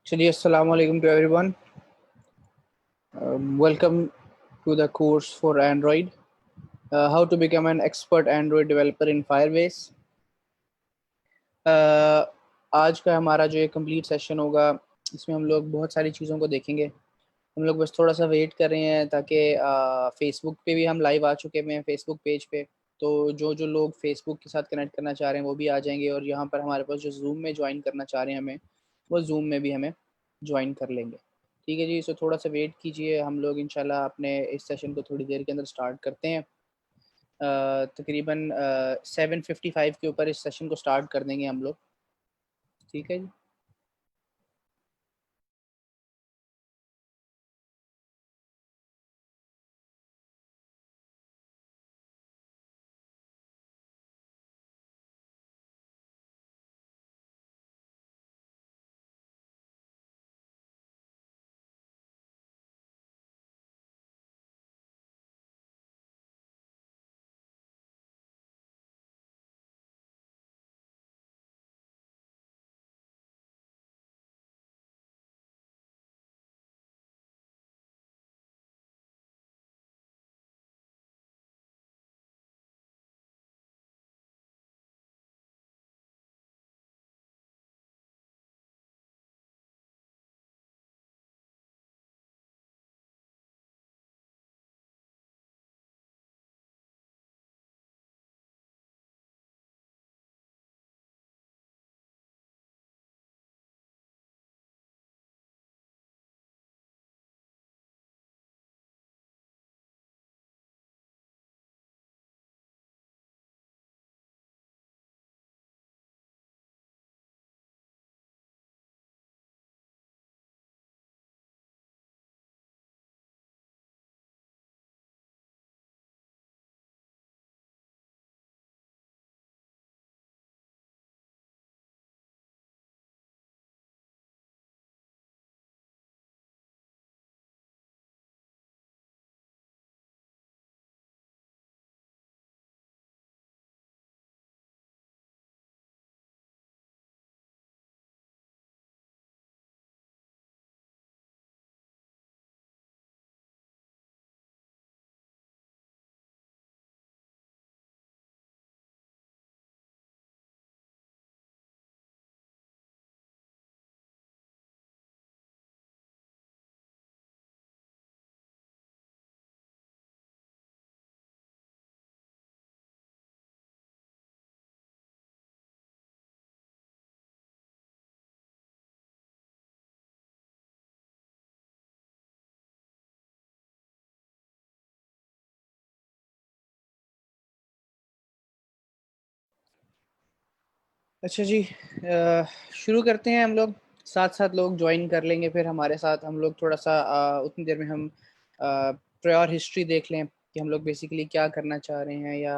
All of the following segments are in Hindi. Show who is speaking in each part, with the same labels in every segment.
Speaker 1: चलिए अस्सलाम वालेकुम to everyone. Welcome to the course for Android, how to become an expert Android developer in Firebase. आज का हमारा जो ये कंप्लीट सेशन होगा, इसमें हम लोग बहुत सारी चीज़ों को देखेंगे। हम लोग बस थोड़ा सा वेट कर रहे हैं ताकि फेसबुक पे भी हम लाइव आ चुके हैं फेसबुक पेज पे। तो जो जो लोग फेसबुक के साथ कनेक्ट करना चाह रहे हैं वो भी आ जाएंगे, और यहाँ पर हमारे पास जो जूम में ज्वाइन करना चाह रहे हैं हमें, वो जूम में भी हमें ज्वाइन कर लेंगे। ठीक है जी, सो थोड़ा सा वेट कीजिए। हम लोग इंशाल्लाह अपने इस सेशन को थोड़ी देर के अंदर स्टार्ट करते हैं। तकरीबन 7:55 के ऊपर इस सेशन को स्टार्ट कर देंगे हम लोग। ठीक है जी। अच्छा जी, शुरू करते हैं हम लोग। साथ साथ लोग ज्वाइन कर लेंगे, फिर हमारे साथ हम लोग थोड़ा सा उतनी देर में हम प्रायर हिस्ट्री देख लें कि हम लोग बेसिकली क्या करना चाह रहे हैं, या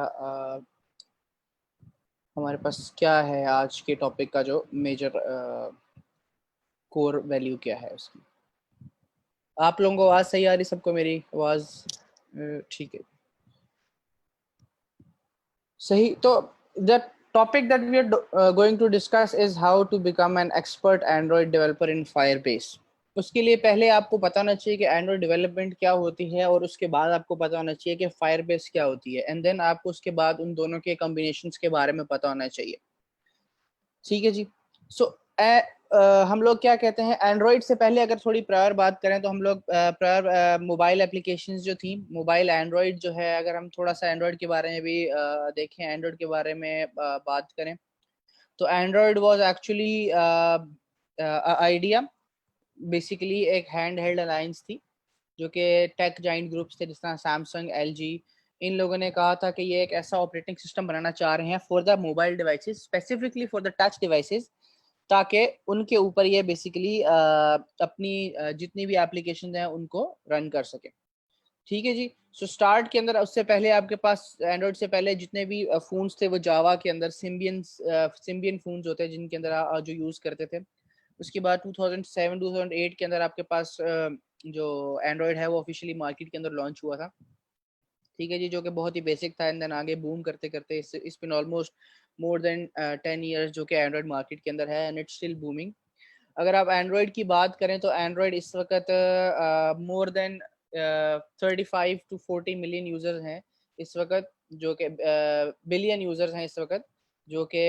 Speaker 1: हमारे पास क्या है आज के टॉपिक का जो मेजर कोर वैल्यू क्या है उसकी। आप लोगों को आवाज़ सही आ रही सबको? मेरी आवाज़ ठीक है, सही। तो the topic that we are going to discuss is how to become an expert Android developer in Firebase. उसके लिए पहले आपको पता होना चाहिए कि एंड्रॉइड डेवलपमेंट क्या होती है, और उसके बाद आपको पता होना चाहिए कि फायरबेस क्या होती है, एंड देन आपको उसके बाद उन दोनों के कॉम्बिनेशंस के बारे में पता होना चाहिए। ठीक है जी। सो हम लोग क्या कहते हैं, एंड्रॉइड से पहले अगर थोड़ी प्रायर बात करें तो हम लोग प्रायर मोबाइल एप्लीकेशंस जो थी, मोबाइल एंड्रॉइड जो है, अगर हम थोड़ा सा एंड्रॉइड के बारे में भी देखें, एंड्रॉइड के बारे में बात करें, तो Android was actually idea, basically एक हैंड हेल्ड अलायंस थी जो कि टेक जाइंट ग्रुप्स थे जिस तरह सैमसंग, एलजी, इन लोगों ने कहा था कि ये एक ऐसा ऑपरेटिंग सिस्टम बनाना चाह रहे हैं for the mobile devices, specifically for the touch devices, ताकि उनके ऊपर ये बेसिकली अपनी जितनी भी एप्लीकेशन हैं उनको रन कर सके। ठीक है जी। सो स्टार्ट के अंदर, उससे पहले आपके पास एंड्रॉइड से पहले जितने भी फोन्स थे वो जावा के अंदर सिम्बियन फोन्स होते हैं जिनके अंदर जो यूज करते थे। उसके बाद 2007 2008 के अंदर आपके पास जो एंड्रॉइड है वो ऑफिशियली मार्केट के अंदर लॉन्च हुआ था। ठीक है जी, जो कि बहुत ही बेसिक था, एंड देन आगे बूम करते करते इस pin almost more than 10 years जो कि एंड्रॉइड मार्केट के अंदर है, एंड इट्स स्टिल बूमिंग। अगर आप एंड्रॉयड की बात करें तो एंड्रॉयड इस वक्त more than 35 to 40 million users हैं इस वक्त, जो कि बिलियन यूजर्स हैं इस वक्त जो कि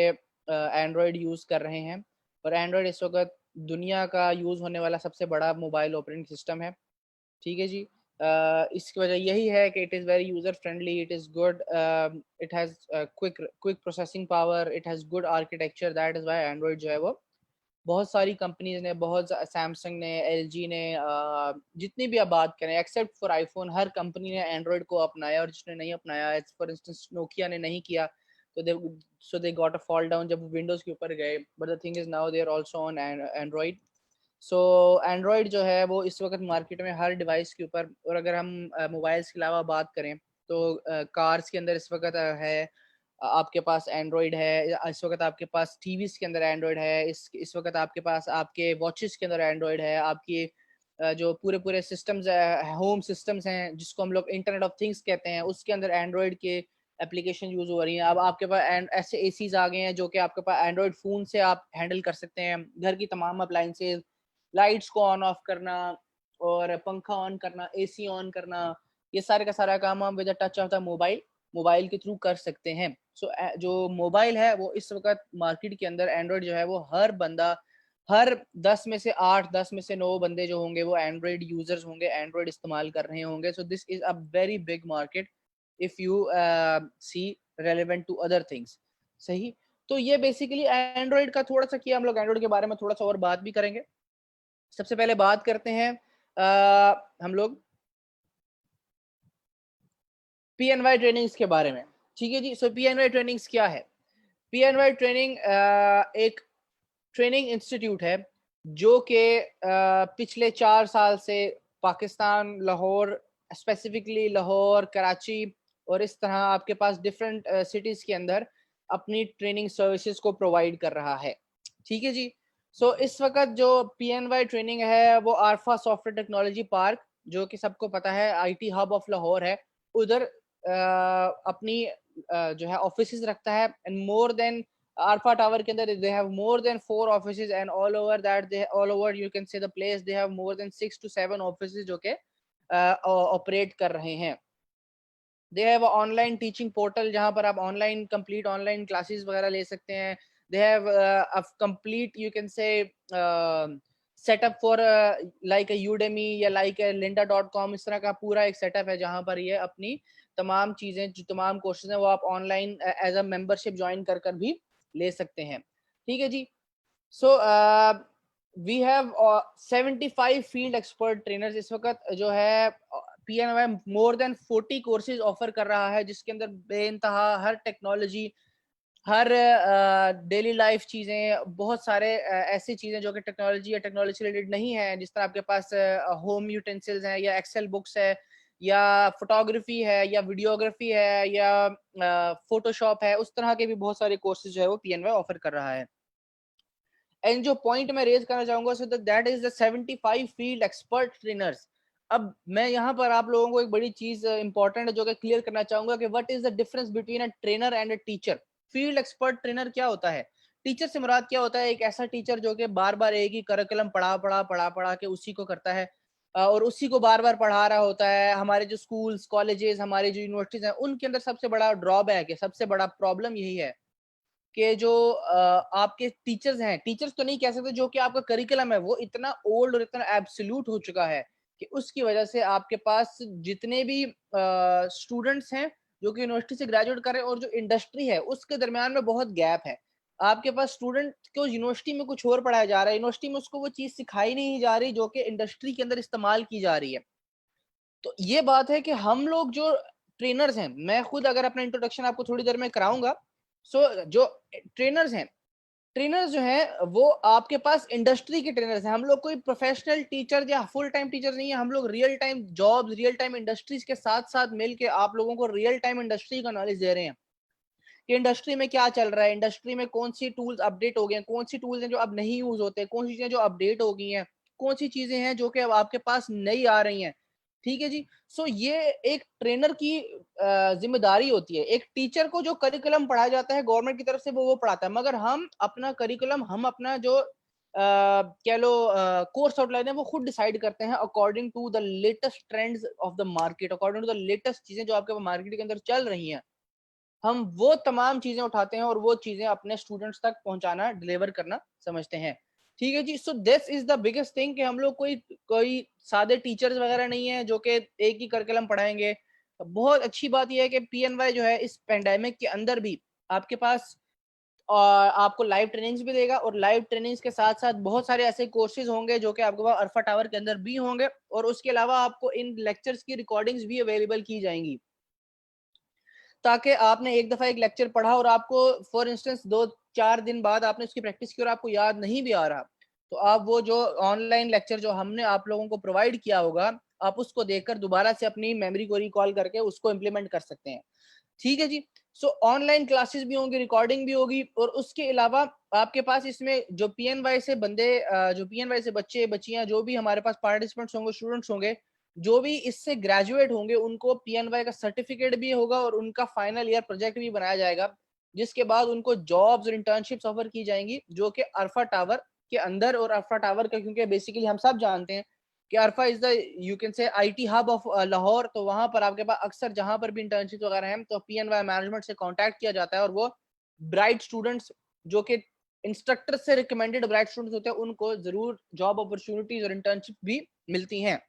Speaker 1: एंड्रॉयड यूज़ कर रहे हैं। और एंड्रॉयड इस वक्त दुनिया का यूज़ होने वाला सबसे बड़ा मोबाइल ऑपरेटिंग सिस्टम है। ठीक है जी। इसकी वजह यही है कि it is very user friendly, it is good, it has quick quick processing power, it has good architecture, that is why Android जो है वो बहुत सारी कंपनीज ने, बहुत सैमसंग ने, एलजी ने, जितनी भी आप बात करें except for iPhone, her company ने एंड्रॉयड को अपनाया। और जिसने नहीं अपनाया, एज फॉर इंस्टेंस नोकिया ने नहीं किया, तो they got a fall down जब विंडोज के ऊपर गए। But the thing is now they are also on Android. So Android जो है वो इस वक्त मार्केट में हर डिवाइस के ऊपर, और अगर हम मोबाइल्स के अलावा बात करें तो कार्स के अंदर इस वक्त है, आपके पास एंड्रॉयड है। इस वक्त आपके पास टीवीज के अंदर एंड्रॉयड है। इस वक्त आपके पास आपके वॉचेस के अंदर एंड्रॉयड है। आपकी जो पूरे पूरे सिस्टम्स होम सिस्टम्स हैं जिसको हम लोग इंटरनेट ऑफ थिंग्स कहते हैं, उसके अंदर एंड्रॉयड के एप्लीकेशन यूज हो रही हैं। अब आपके पास ऐसे एसीज आ गए हैं जो कि आपके पास एंड्रॉयड फोन से आप हैंडल कर सकते हैं। घर की तमाम अप्लाइंसेज, लाइट्स को ऑन ऑफ करना और पंखा ऑन करना, एसी ऑन करना, ये सारे का सारा काम हम with touch of the mobile के थ्रू कर सकते हैं। सो जो मोबाइल है वो इस वक्त मार्केट के अंदर एंड्रॉयड जो है वो हर बंदा, हर 10 में से 8, 10 में से 9 बंदे जो होंगे वो एंड्रॉयड यूजर्स होंगे, एंड्रॉयड इस्तेमाल कर रहे होंगे। So this is a very big market if you see relevant to other things. सही। तो ये बेसिकली एंड्रॉयड का थोड़ा सा किया। हम लोग एंड्रॉयड के बारे में थोड़ा सा और बात भी करेंगे। सबसे पहले बात करते हैं हम लोग पीएनवाई ट्रेनिंग्स के बारे में। ठीक है जी। सो पीएनवाई ट्रेनिंग्स क्या है? पीएनवाई ट्रेनिंग एक ट्रेनिंग इंस्टीट्यूट है जो कि पिछले 4 साल से पाकिस्तान, लाहौर, स्पेसिफिकली लाहौर, कराची और इस तरह आपके पास डिफरेंट सिटीज के अंदर अपनी ट्रेनिंग सर्विसेज को प्रोवाइड कर रहा है। ठीक है जी। सो इस वक्त जो पीएनवाई ट्रेनिंग है वो आरफा सॉफ्टवेयर टेक्नोलॉजी पार्क, जो कि सबको पता है आईटी हब ऑफ लाहौर है, उधर अपनी जो है ऑफिस रखता है। And more than Alpha Tower के अंदर they have more than 4 offices, and all over that they all over you can say the place they have more than 6 to 7 offices जो के ऑपरेट कर रहे हैं। They have a online teaching portal जहाँ पर आप ऑनलाइन कंप्लीट ऑनलाइन क्लासेस वगैरह ले सकते हैं। They have a complete you can say setup for like Udemy या लाइक lynda.com, इस तरह का पूरा एक सेटअप है जहाँ पर ये अपनी तमाम चीजें, जो तमाम कोर्सेज हैं वो आप online as a membership join कर कर भी ले सकते हैं। ठीक है जी। So we have 75 field expert trainers. इस वक्त जो है PNY more than 40 courses offer कर रहा है जिसके अंदर बेइंतहा हर टेक्नोलॉजी, हर डेली लाइफ चीज़ें, बहुत सारे ऐसी चीज़ें जो कि टेक्नोलॉजी या टेक्नोलॉजी से रिलेटेड नहीं है। जिस तरह आपके पास होम यूटेंसिल्स हैं या एक्सेल बुक्स है या फोटोग्राफी है या वीडियोग्राफी है या फोटोशॉप है, उस तरह के भी बहुत सारे कोर्सेज जो है वो पीएनवाई ऑफर कर रहा है। एंड जो पॉइंट मैं रेज करना चाहूंगा so that is the 75 field expert trainers. अब मैं यहाँ पर आप लोगों को एक बड़ी चीज इंपॉर्टेंट है जो कि क्लियर करना चाहूंगा कि what is the difference between a trainer and a teacher. Field expert trainer क्या होता है? टीचर से मुराद क्या होता है? एक ऐसा टीचर जो कि बार बार एक ही करिकुलम पढ़ा के उसी को करता है और उसी को बार बार पढ़ा रहा होता है। हमारे जो स्कूल्स, कॉलेजेस, हमारे जो यूनिवर्सिटीज हैं, उनके अंदर सबसे बड़ा ड्रॉबैक है, सबसे बड़ा प्रॉब्लम यही है कि जो आपके टीचर्स हैं, टीचर्स तो नहीं कह सकते, जो कि आपका करिकुलम है वो इतना ओल्ड और इतना एब्सोल्यूट हो चुका है कि उसकी वजह से आपके पास जितने भी स्टूडेंट्स हैं जो कि यूनिवर्सिटी से ग्रेजुएट कर रहे हैं और जो इंडस्ट्री है उसके दरमियान में बहुत गैप है। आपके पास स्टूडेंट को यूनिवर्सिटी में कुछ और पढ़ाया जा रहा है, यूनिवर्सिटी में उसको वो चीज सिखाई नहीं जा रही जो कि इंडस्ट्री के अंदर इस्तेमाल की जा रही है। तो ये बात है कि हम लोग जो ट्रेनर्स हैं, मैं खुद अगर अपना इंट्रोडक्शन आपको थोड़ी देर में कराऊंगा। सो जो ट्रेनर्स हैं, ट्रेनर्स जो हैं वो आपके पास इंडस्ट्री के ट्रेनर्स हैं। हम लोग कोई प्रोफेशनल टीचर या फुल टाइम टीचर नहीं है। हम लोग real time jobs, real time industries के साथ साथ मिलके आप लोगों को रियल टाइम इंडस्ट्री का नॉलेज दे रहे हैं कि इंडस्ट्री में क्या चल रहा है, इंडस्ट्री में कौन सी टूल्स अपडेट हो गए हैं, कौन सी टूल्स हैं जो अब नहीं यूज होते, कौन सी चीजें जो अपडेट हो गई हैं, कौन सी चीजें हैं जो कि अब आपके पास नई आ रही हैं। ठीक है जी। सो ये एक ट्रेनर की जिम्मेदारी होती है। एक टीचर को जो करिकुलम पढ़ाया जाता है गवर्नमेंट की तरफ से वो पढ़ाता है, मगर हम अपना करिकुलम, हम अपना जो कह लो कोर्स आउटलाइन है वो खुद डिसाइड करते हैं according to the latest trends of the market, according to the latest चीजें जो आपके मार्केट के अंदर चल रही हैं, हम वो तमाम चीजें उठाते हैं और वो चीजें अपने स्टूडेंट्स तक पहुंचाना, डिलीवर करना समझते हैं। ठीक है जी। So this is the biggest thing कि हम लोग कोई कोई सादे टीचर्स वगैरह नहीं है जो कि एक ही करिकुलम पढ़ाएंगे। बहुत अच्छी बात यह है कि पीएनवाई जो है इस पेंडेमिक के अंदर भी आपके पास और आपको लाइव ट्रेनिंग्स भी देगा, और लाइव ट्रेनिंग्स के साथ साथ बहुत सारे ऐसे कोर्सेज होंगे जो कि आपके पास अल्फा टावर के अंदर भी होंगे, और उसके अलावा आपको इन लेक्चर्स की रिकॉर्डिंग्स भी अवेलेबल की जाएंगी, ताकि आपने एक दफा एक लेक्चर पढ़ा और आपको फॉर इंस्टेंस 2-4 दिन बाद आपने उसकी प्रैक्टिस की और आपको याद नहीं भी आ रहा, तो आप वो जो ऑनलाइन लेक्चर जो हमने आप लोगों को प्रोवाइड किया होगा, आप उसको देखकर दोबारा से अपनी मेमोरी को रिकॉल करके उसको इम्प्लीमेंट कर सकते हैं। ठीक है जी। सो ऑनलाइन क्लासेस भी होंगी, रिकॉर्डिंग भी होगी, और उसके अलावा आपके पास इसमें जो पीएनवाई से बंदे जो पीएनवाई से बच्चे बच्चियां जो भी हमारे पास पार्टिसिपेंट्स होंगे, स्टूडेंट्स होंगे, जो भी इससे ग्रेजुएट होंगे, उनको पीएनवाई का सर्टिफिकेट भी होगा और उनका फाइनल ईयर प्रोजेक्ट भी बनाया जाएगा, जिसके बाद उनको जॉब्स और इंटर्नशिप्स ऑफर की जाएंगी, जो कि अल्फा टावर के अंदर, और अल्फा टावर का क्योंकि बेसिकली हम सब जानते हैं कि Arfa is the you can say IT hub of Lahore, तो वहां पर आपके पास अक्सर जहां पर भी इंटर्नशिप वगैरह हैं तो पीएनवाई मैनेजमेंट से कांटेक्ट किया जाता है, और वो ब्राइट स्टूडेंट्स जो कि इंस्ट्रक्टर से रिकमेंडेड ब्राइट स्टूडेंट्स होते हैं, उनको जरूर जॉब अपॉर्चुनिटीज और इंटर्नशिप भी मिलती हैं।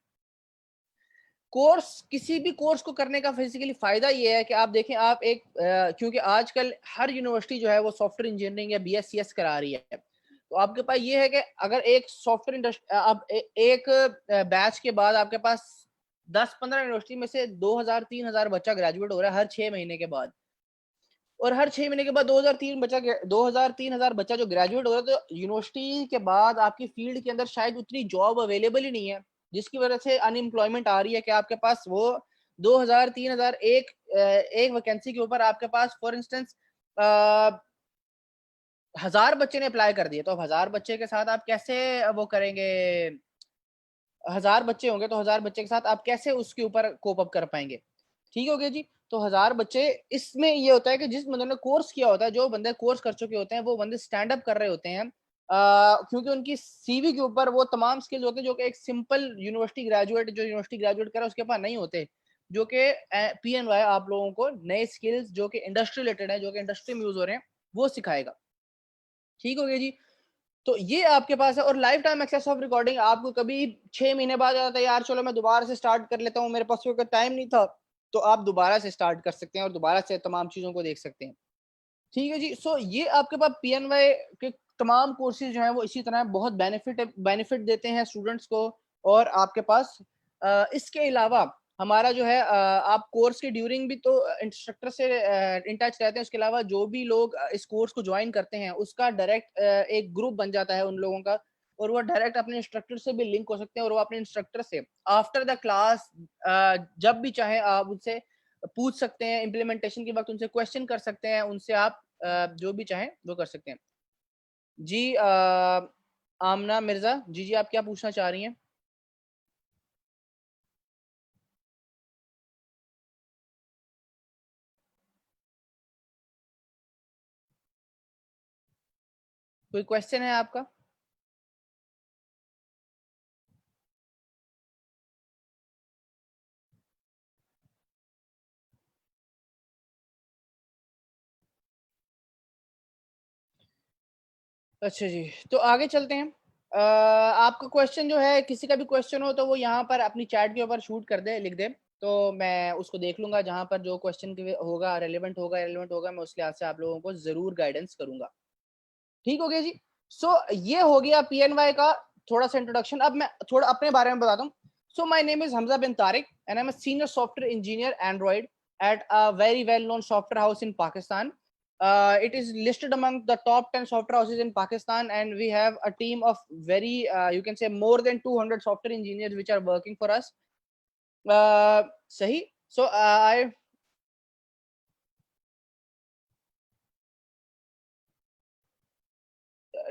Speaker 1: कोर्स, किसी भी कोर्स को करने का बेसिकली फायदा ये है कि आप देखें, आप एक क्योंकि आजकल हर यूनिवर्सिटी जो है वो सॉफ्टवेयर इंजीनियरिंग या बीएससीएस करा रही है, तो आपके पास ये है कि अगर एक सॉफ्टवेयर इंडस्ट्री अब एक बैच के बाद आपके पास 10-15 यूनिवर्सिटी में से 2000-3000 बच्चा ग्रेजुएट हो रहा है हर 6 महीने के बाद, और हर 6 महीने के बाद 2000-3000 बच्चा जो ग्रेजुएट हो रहा है, तो यूनिवर्सिटी के बाद आपकी फील्ड के अंदर शायद उतनी जॉब अवेलेबल ही नहीं है, जिसकी वजह से अनएम्प्लॉयमेंट आ रही है कि आपके पास वो 2000-3000 एक वैकेंसी के ऊपर आपके पास फॉर इंस्टेंस 1000 बच्चे ने अप्लाई कर दिए, तो अब 1000 बच्चे के साथ आप कैसे वो करेंगे, 1000 बच्चे होंगे तो 1000 बच्चे के साथ आप कैसे उसके ऊपर कोप अप कर पाएंगे। ठीक हो गया जी। तो 1000 बच्चे, इसमें ये होता है कि जिस बंदे ने कोर्स किया होता है, जो बंदे कोर्स कर चुके होते हैं, वो बंदे स्टैंड अप कर रहे होते हैं, क्योंकि उनकी सीवी के ऊपर वो तमाम स्किल्स होते हैं जो कि एक सिंपल यूनिवर्सिटी ग्रेजुएट जो यूनिवर्सिटी ग्रेजुएट कर उसके पास नहीं होते, जो कि पीएनवाई आप लोगों को नए स्किल्स जो कि इंडस्ट्री रिलेटेड है, जो कि इंडस्ट्री में यूज हो रहे हैं, वो सिखाएगा। ठीक हो गया जी। तो ये आपके पास है, और life time access of recording, आपको कभी 6 महीने बाद आता है यार चलो मैं दोबारा से स्टार्ट कर लेता हूँ, मेरे पास टाइम नहीं था, तो आप दोबारा से स्टार्ट कर सकते हैं और दोबारा से तमाम चीजों को देख सकते हैं। ठीक है जी। सो ये आपके पास पीएनवाई के तमाम कोर्सेज जो हैं वो इसी तरह बहुत बेनिफिट देते हैं स्टूडेंट्स को। और आपके पास इसके अलावा हमारा जो है आप कोर्स के ड्यूरिंग भी तो इंस्ट्रक्टर से इन टच रहते हैं, उसके अलावा जो भी लोग इस कोर्स को ज्वाइन करते हैं उसका डायरेक्ट एक ग्रुप बन जाता है उन लोगों का, और वो डायरेक्ट अपने इंस्ट्रक्टर से भी लिंक हो सकते हैं, और वो अपने इंस्ट्रक्टर से आफ्टर द क्लास जब भी चाहे आप उनसे पूछ सकते हैं, इम्प्लीमेंटेशन के वक्त उनसे क्वेश्चन कर सकते हैं, उनसे आप जो भी चाहें वो कर सकते हैं। जी आमना मिर्जा, जी जी, आप क्या पूछना चाह रही हैं? कोई क्वेश्चन है आपका? अच्छा जी, तो आगे चलते हैं। आपका क्वेश्चन जो है, किसी का भी क्वेश्चन हो तो वो यहाँ पर अपनी चैट के ऊपर शूट कर दे, लिख दे, तो मैं उसको देख लूंगा, जहाँ पर जो क्वेश्चन होगा रेलेवेंट होगा मैं उसके हिसाब से आप लोगों को जरूर गाइडेंस करूंगा। ठीक हो गया जी। सो ये हो गया पीएनवाई का थोड़ा सा इंट्रोडक्शन। अब मैं थोड़ा अपने बारे में बताता हूँ। So my name is Hamza bin Tariq and I am a senior software engineer Android at a very well known software house in Pakistan. It is listed among the top 10 software houses in Pakistan, and we have a team of very, you can say, more than 200 software engineers which are working for us. Sahi. So I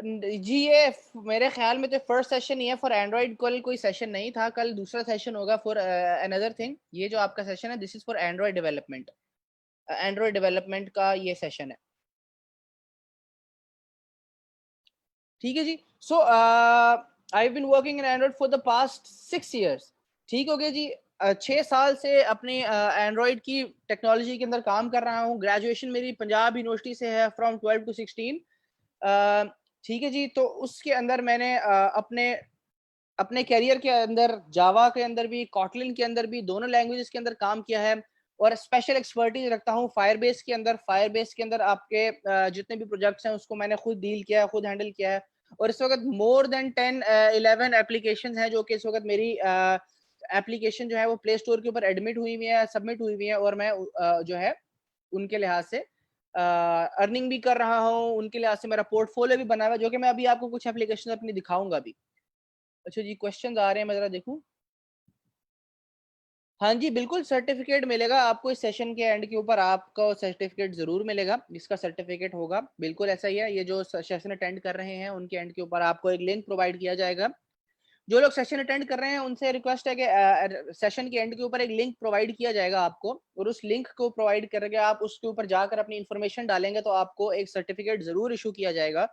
Speaker 1: जी, ये मेरे ख्याल में तो फर्स्ट सेशन ही है फॉर एंड्रॉइड। कल कोई सेशन नहीं था, कल दूसरा सेशन होगा फॉर अनदर थिंग। ये जो आपका सेशन है this is for Android development, Android development का ये सेशन है। ठीक है जी। So I have been working in Android for the past 6 years। ठीक हो गया जी। 6 साल से अपने एंड्रॉइड की टेक्नोलॉजी के अंदर काम कर रहा हूँ। ग्रेजुएशन मेरी पंजाब यूनिवर्सिटी से है फ्रॉम 12 to 16। ठीक है जी। तो उसके अंदर मैंने अपने करियर के अंदर जावा के अंदर भी, कॉटलिन के अंदर भी, दोनों लैंग्वेजेस के अंदर काम किया है। और स्पेशल एक्सपर्टीज रखता हूँ फायरबेस के अंदर। फायरबेस के अंदर आपके जितने भी प्रोजेक्ट्स हैं उसको मैंने खुद डील किया है, खुद हैंडल किया है। और इस वक्त मोर देन 10-11 एप्लीकेशन हैं जो कि इस वक्त मेरी एप्लीकेशन जो है वो प्ले स्टोर के ऊपर एडमिट हुई हुई है, सबमिट हुई हुई है। और मैं जो है उनके लिहाज से अर्निंग भी कर रहा हूँ, उनके लिहाज से मेरा पोर्टफोलियो भी बना हुआ है, जो कि मैं अभी आपको कुछ एप्लीकेशन अपनी दिखाऊंगा भी। अच्छा जी, क्वेश्चन आ रहे हैं, मैं जरा देखूं। हाँ जी, बिल्कुल सर्टिफिकेट मिलेगा आपको इस सेशन के एंड के ऊपर। आपको सर्टिफिकेट जरूर मिलेगा। इसका सर्टिफिकेट होगा, बिल्कुल ऐसा ही है। ये जो सेशन अटेंड कर रहे हैं उनके एंड के ऊपर आपको एक लिंक प्रोवाइड किया जाएगा। जो लोग सेशन अटेंड कर रहे हैं उनसे रिक्वेस्ट है कि सेशन के एंड के ऊपर एक लिंक प्रोवाइड किया जाएगा आपको, और उस लिंक को प्रोवाइड करके आप उसके ऊपर जाकर अपनी इन्फॉर्मेशन डालेंगे तो आपको एक सर्टिफिकेट जरूर इशू किया जाएगा।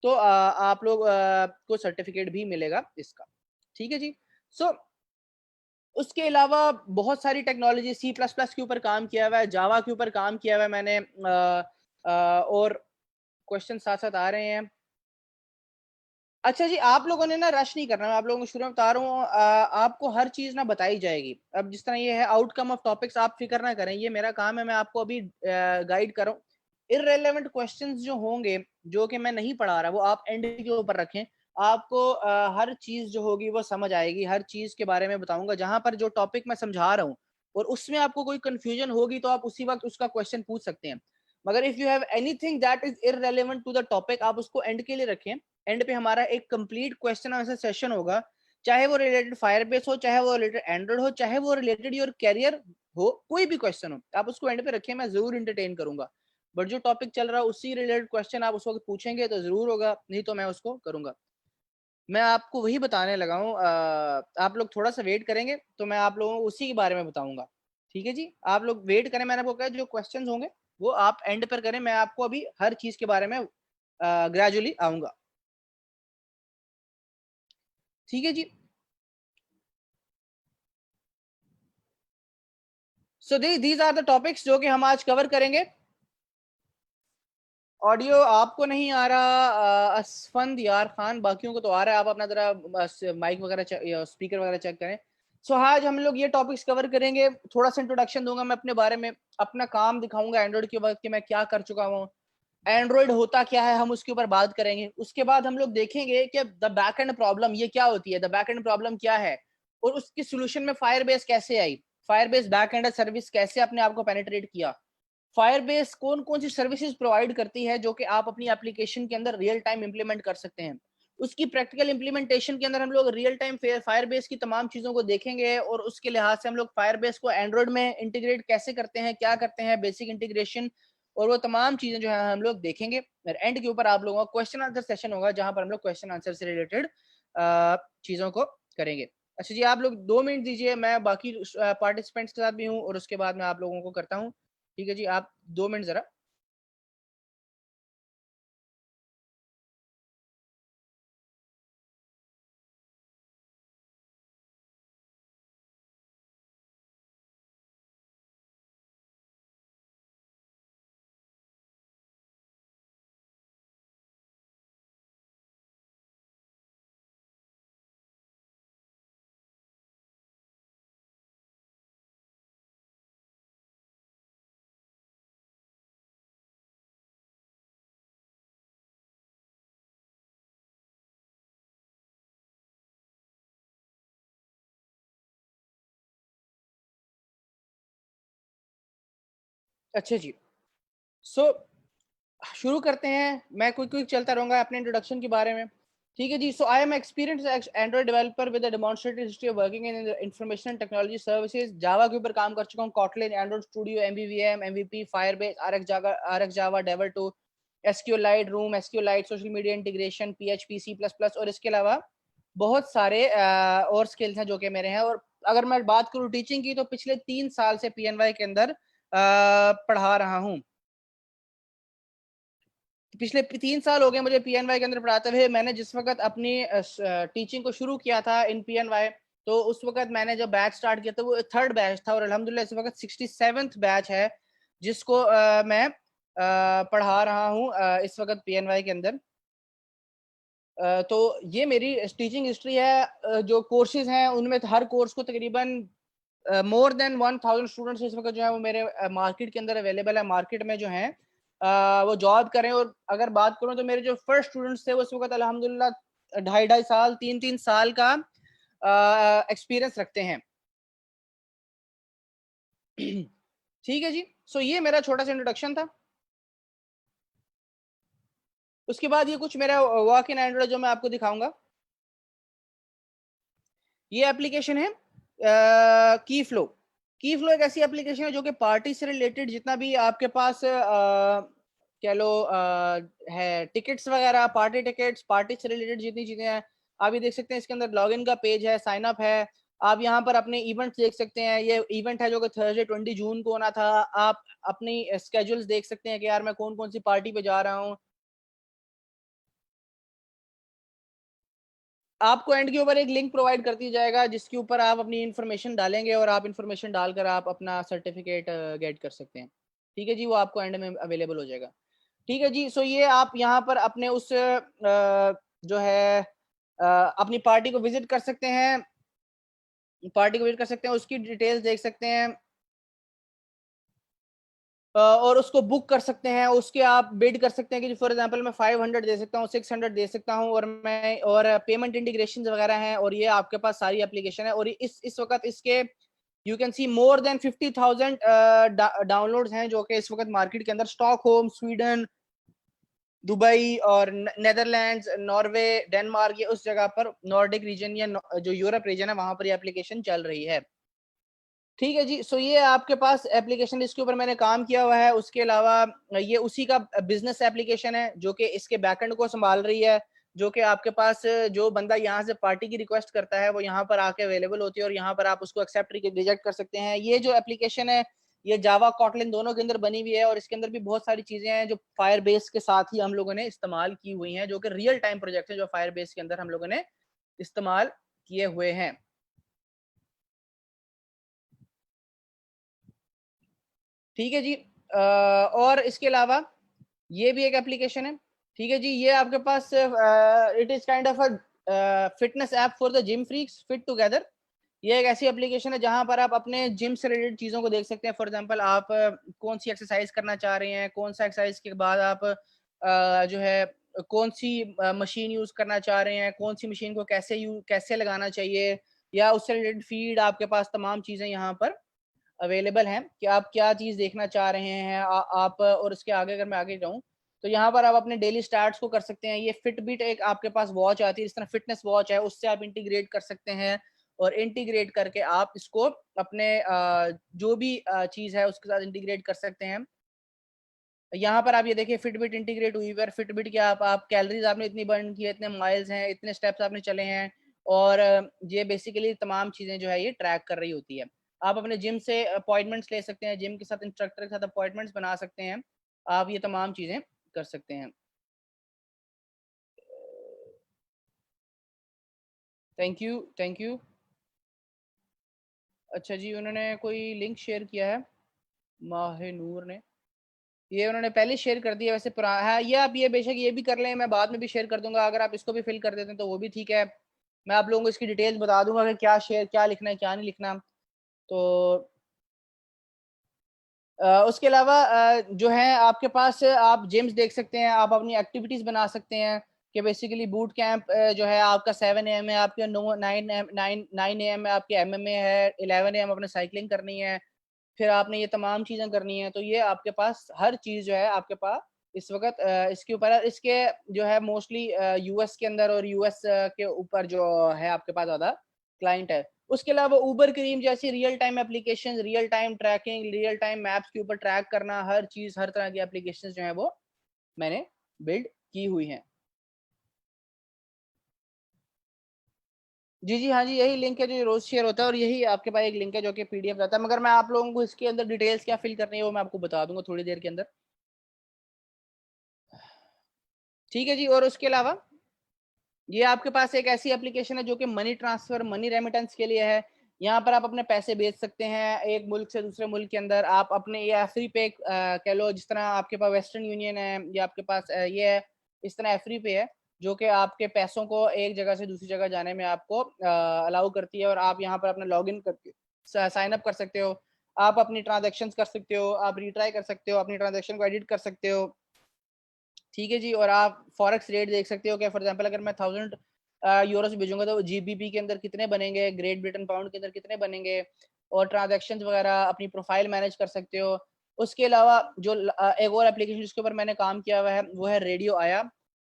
Speaker 1: तो आप लोग को सर्टिफिकेट भी मिलेगा इसका। ठीक है जी। सो उसके अलावा बहुत सारी टेक्नोलॉजी, सी प्लस प्लस के ऊपर काम किया हुआ है, जावा के ऊपर काम किया हुआ है मैंने। और क्वेश्चन साथ साथ आ रहे हैं। अच्छा जी, आप लोगों ने ना रश नहीं करना। मैं आप लोगों को शुरू में बता रहा हूँ, आपको हर चीज ना बताई जाएगी। अब जिस तरह ये है आउटकम ऑफ टॉपिक्स, आप फिक्र ना करें, ये मेरा काम है। मैं आपको अभी गाइड कर रहा हूँ। इररेलेवेंट क्वेश्चंस जो होंगे, जो कि मैं नहीं पढ़ा रहा, वो आप एंड के ऊपर रखें। आपको हर चीज जो होगी वो समझ आएगी। हर चीज के बारे में बताऊंगा। जहां पर जो टॉपिक मैं समझा रहा हूँ और उसमें आपको कोई कंफ्यूजन होगी तो आप उसी वक्त उसका क्वेश्चन पूछ सकते हैं। मगर if you have anything that is irrelevant to the topic, आप उसको एंड के लिए रखें। एंड पे हमारा एक कंप्लीट क्वेश्चन आंसर सेशन होगा, चाहे वो रिलेटेड फायरबेस हो, चाहे वो रिलेटेड एंड्रॉइड हो, चाहे वो रिलेटेड योर कैरियर हो, कोई भी क्वेश्चन हो, आप उसको एंड पे रखें। मैं जरूर इंटरटेन करूंगा। बट जो टॉपिक चल रहा है उसी रिलेटेड क्वेश्चन आप उस वक्त पूछेंगे तो जरूर होगा, नहीं तो मैं उसको करूंगा। मैं आपको वही बताने लगा हूँ। आप लोग थोड़ा सा वेट करेंगे तो मैं आप लोगों को उसी के बारे में बताऊंगा। ठीक है जी, आप लोग वेट करें। मैंने आपको कहा जो क्वेश्चंस होंगे वो आप एंड पर करें। मैं आपको अभी हर चीज के बारे में ग्रेजुअली आऊंगा। ठीक है जी। So these are the topics जो कि हम आज कवर करेंगे। ऑडियो आपको नहीं आ रहा असफंद यार खान, बाकियों को तो आ रहा है। आप अपना जरा माइक वगैरह, स्पीकर वगैरह चेक करें। सो आज हम लोग ये टॉपिक्स कवर करेंगे। थोड़ा सा इंट्रोडक्शन दूंगा मैं अपने बारे में, अपना काम दिखाऊंगा एंड्रॉइड के वक्त कि मैं क्या कर चुका हूँ, एंड्रॉइड होता क्या है, हम उसके ऊपर बात करेंगे। उसके बाद हम लोग देखेंगे कि द बैक एंड प्रॉब्लम ये क्या होती है, द बैक एंड प्रॉब्लम क्या है, और उसकी सोल्यूशन में फायरबेस कैसे आई, फायरबेस बैक एंड सर्विस कैसे अपने आप को पेनिट्रेट किया, फायरबेस कौन कौन सी सर्विसेज प्रोवाइड करती है जो कि आप अपनी एप्लीकेशन के अंदर रियल टाइम इंप्लीमेंट कर सकते हैं। उसकी प्रैक्टिकल इंप्लीमेंटेशन के अंदर हम लोग रियल टाइम फायरबेस की तमाम चीजों को देखेंगे, और उसके लिहाज से हम लोग फायरबेस को एंड्रॉइड में इंटीग्रेट कैसे करते हैं, क्या करते हैं, बेसिक इंटीग्रेशन और वो तमाम चीजें जो है हम लोग देखेंगे। और एंड के ऊपर आप लोगों का क्वेश्चन आंसर सेशन होगा जहां पर हम लोग क्वेश्चन आंसर से रिलेटेड चीजों को करेंगे। अच्छा जी, आप लोग 2 मिनट दीजिए, मैं बाकी पार्टिसिपेंट्स के साथ भी हूँ और उसके बाद मैं आप लोगों को करता हूँ। ठीक है जी, आप 2 मिनट जरा। अच्छा जी। सो शुरू करते हैं। मैं क्विक क्विक चलता रहूंगा अपने इंट्रोडक्शन के बारे में। ठीक है जी। So I am experience Android developer with demonstrated history of working in information technology services. Java के ऊपर काम कर चुका हूँ, Kotlin, Android Studio, MVVM, MVP, Firebase, RX Java, डेवल 2, SQLite, room, SQLite, social media integration, PHP, C plus plus, और इसके अलावा बहुत सारे और स्किल्स हैं जो कि मेरे हैं। और अगर मैं बात करूँ टीचिंग की तो पिछले 3 साल से पीएनवाई के अंदर पढ़ा रहा हूँ। पिछले 3 साल हो गए मुझे PNY के अंदर पढ़ाते हुए। मैंने जिस वक्त अपनी टीचिंग को शुरू किया था इन PNY, तो उस वक्त मैंने जब बैच स्टार्ट किया था वो 3rd बैच था, और अल्हम्दुलिल्लाह इस वक्त 67th बैच है जिसको मैं पढ़ा रहा हूँ इस वक्त PNY के अंदर। तो ये मेरी टीचिंग हिस्ट्री है। जो कोर्सेज हैं उनमें हर कोर्स को तकरीबन मोर देन 1000 स्टूडेंट्स इस वक्त जो है वो मेरे मार्केट के अंदर अवेलेबल है। मार्केट में जो है वो जॉब करें। और अगर बात करूं तो मेरे जो फर्स्ट स्टूडेंट्स थे वो इस वक्त अल्हम्दुलिल्लाह 2.5 साल 3 साल का एक्सपीरियंस रखते हैं। ठीक है जी। सो ये मेरा छोटा सा इंट्रोडक्शन था। उसके बाद ये कुछ मेरा वर्क इन एंड्रॉइड जो मैं आपको दिखाऊंगा। ये एप्लीकेशन है की फ्लो। की फ्लो एक ऐसी एप्लीकेशन है जो कि पार्टी से रिलेटेड जितना भी आपके पास कह लो है टिकट्स वगैरह, पार्टी टिकट्स, पार्टी से रिलेटेड जितनी चीजें हैं आप ये देख सकते हैं। इसके अंदर लॉगिन का पेज है, साइन अप है। आप यहाँ पर अपने इवेंट्स देख सकते हैं। ये इवेंट है जो कि थर्सडे 20 जून को होना था। आप अपनी स्केड्यूल्स देख सकते हैं कि यार मैं कौन कौन सी पार्टी पे जा रहा हूँ। आपको एंड के ऊपर एक लिंक प्रोवाइड कर दिया जाएगा जिसके ऊपर आप अपनी इन्फॉर्मेशन डालेंगे और आप इन्फॉर्मेशन डालकर आप अपना सर्टिफिकेट गेट कर सकते हैं। ठीक है जी, वो आपको एंड में अवेलेबल हो जाएगा। ठीक है जी। सो ये आप यहाँ पर अपने उस जो है अपनी पार्टी को विजिट कर सकते हैं। पार्टी को विजिट कर सकते हैं, उसकी डिटेल्स देख सकते हैं और उसको बुक कर सकते हैं। उसके आप बिड कर सकते हैं कि फॉर एग्जांपल मैं 500 दे सकता हूँ, 600 दे सकता हूँ, और मैं और पेमेंट इंटीग्रेशन वगैरह हैं। और ये आपके पास सारी एप्लीकेशन है। और इस वक्त इसके you can see more than 50,000 downloads हैं जो कि इस वक्त मार्केट के अंदर स्टॉकहोम, स्वीडन, दुबई और नेदरलैंड्स, नॉर्वे, डेनमार्क, ये उस जगह पर नॉर्डिक रीजन या जो यूरोप रीजन है वहां पर ये एप्लीकेशन चल रही है। ठीक है जी। सो ये आपके पास एप्लीकेशन इसके ऊपर मैंने काम किया हुआ है। उसके अलावा ये उसी का बिजनेस एप्लीकेशन है जो कि इसके बैकएंड को संभाल रही है। जो कि आपके पास जो बंदा यहाँ से पार्टी की रिक्वेस्ट करता है वो यहाँ पर आके अवेलेबल होती है और यहाँ पर आप उसको एक्सेप्ट रिजेक्ट कर सकते हैं। ये जो एप्लीकेशन है ये जावा कॉटलिन दोनों के अंदर बनी हुई है और इसके अंदर भी बहुत सारी चीजें हैं जो फायर बेस के साथ ही हम लोगों ने इस्तेमाल की हुई हैं, जो कि रियल टाइम प्रोजेक्ट है जो फायर बेस के अंदर हम लोगों ने इस्तेमाल किए हुए हैं। ठीक है जी। और इसके अलावा ये भी एक एप्लीकेशन है। ठीक है जी। ये आपके पास it is kind of a fitness app for the gym freaks, fit together. ये एक ऐसी एप्लीकेशन है जहां पर आप अपने जिम से रिलेटेड चीज़ों को देख सकते हैं। फॉर एग्जांपल आप कौन सी एक्सरसाइज करना चाह रहे हैं, कौन सा एक्सरसाइज के बाद आप जो है कौन सी मशीन यूज़ करना चाह रहे हैं, कौन सी मशीन को कैसे लगाना चाहिए, या उससे रिलेटेड फीड आपके पास तमाम चीज़ें यहाँ पर अवेलेबल हैं कि आप क्या चीज़ देखना चाह रहे हैं। आप और इसके आगे अगर मैं आगे जाऊँ तो यहाँ पर आप अपने डेली स्टार्ट्स को कर सकते हैं। ये फिटबिट एक आपके पास वॉच आती है, इस तरह फिटनेस वॉच है, उससे आप इंटीग्रेट कर सकते हैं और इंटीग्रेट करके आप इसको अपने जो भी चीज़ है उसके साथ इंटीग्रेट कर सकते हैं। यहाँ पर आप ये देखिए फिटबिट इंटीग्रेट हुई है। फिटबिट के आप कैलोरीज आपने इतनी बर्न की है, इतने माइल्स हैं, इतने स्टेप्स आपने चले हैं, और ये बेसिकली तमाम चीज़ें जो है ये ट्रैक कर रही होती है। आप अपने जिम से अपॉइंटमेंट्स ले सकते हैं, जिम के साथ इंस्ट्रक्टर के साथ अपॉइंटमेंट्स बना सकते हैं। आप ये तमाम चीज़ें कर सकते हैं। Thank you, thank you. अच्छा जी, उन्होंने कोई लिंक शेयर किया है, माहिनूर ने। ये उन्होंने पहले शेयर कर दिया वैसे पुरा है। ये आप ये बेशक ये भी कर लें, मैं बाद में भी शेयर कर दूंगा। अगर आप इसको भी फिल कर देते हैं तो वो भी ठीक है। मैं आप लोगों को इसकी डिटेल्स बता दूंगा कि क्या लिखना है क्या नहीं लिखना। तो उसके अलावा जो है आपके पास आप जिम्स देख सकते हैं, आप अपनी एक्टिविटीज़ बना सकते हैं कि बेसिकली बूट कैंप जो है आपका 7 AM है, आपके 9 AM में आपके MMA है, 11 AM अपने साइकिलिंग करनी है, फिर आपने ये तमाम चीज़ें करनी है। तो ये आपके पास हर चीज़ जो है आपके पास इस वक्त इसके ऊपर है। इसके जो है मोस्टली US के अंदर और US के ऊपर जो है आपके पास ज़्यादा क्लाइंट है। उसके अलावा उबर क्रीम जैसी real time application, real time tracking, real time maps के ऊपर ट्रैक करना, हर चीज़ हर तरह की एप्लीकेशन जो है वो मैंने बिल्ड की हुई हैं। जी, जी, हाँ जी, यही लिंक है जो रोज़ शेयर होता है और यही आपके पास एक लिंक है जो कि PDF रहता है। मगर मैं आप लोगों को इसके अंदर डिटेल्स क्या फिल करनी है वो मैं आपको बता दूँगा थोड़ी देर के अंदर। ठीक है जी। और उसके अलावा ये आपके पास एक ऐसी एप्लीकेशन है जो कि मनी ट्रांसफर, मनी रेमिटेंस के लिए है। यहाँ पर आप अपने पैसे भेज सकते हैं एक मुल्क से दूसरे मुल्क के अंदर। आप अपने ये एफरी पे कह लो, जिस तरह आपके पास वेस्टर्न यूनियन है या आपके पास ये है, इस तरह एफरी पे है जो कि आपके पैसों को एक जगह से दूसरी जगह जाने में आपको अलाउ करती है। और आप यहाँ पर अपना लॉग इन करके साइन अप कर सकते हो। आप अपनी ट्रांजेक्शन कर सकते हो, आप रिट्राई कर सकते हो, अपनी ट्रांजेक्शन को एडिट कर सकते हो। ठीक है जी। और आप फॉरेक्स रेट देख सकते हो कि फॉर एग्जांपल अगर मैं 1000 यूरोस भेजूंगा तो जीबीपी के अंदर कितने बनेंगे, ग्रेट ब्रिटेन पाउंड के अंदर कितने बनेंगे। और ट्रांजेक्शन वगैरह अपनी प्रोफाइल मैनेज कर सकते हो। उसके अलावा जो एक और एप्लीकेशन जिसके ऊपर मैंने काम किया हुआ है वो है रेडियो आया।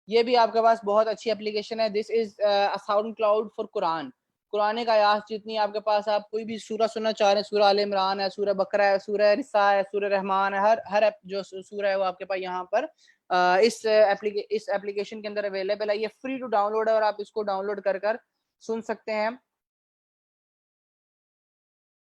Speaker 1: ये भी आपके पास बहुत अच्छी एप्लीकेशन है। This is sound cloud for Quran. Quran का आयात जितनी आपके पास, आप कोई भी सूरह सुनना चाह रहे हैं, सूरह आल इमरान है, सूरह बकरा है, सूरह निसा है, सूरह रहमान है, हर जो सूरह है वो आपके पास यहाँ पर इस एप्लीकेशन के अंदर अवेलेबल है। ये फ्री टू डाउनलोड है और आप इसको डाउनलोड कर कर सुन सकते हैं।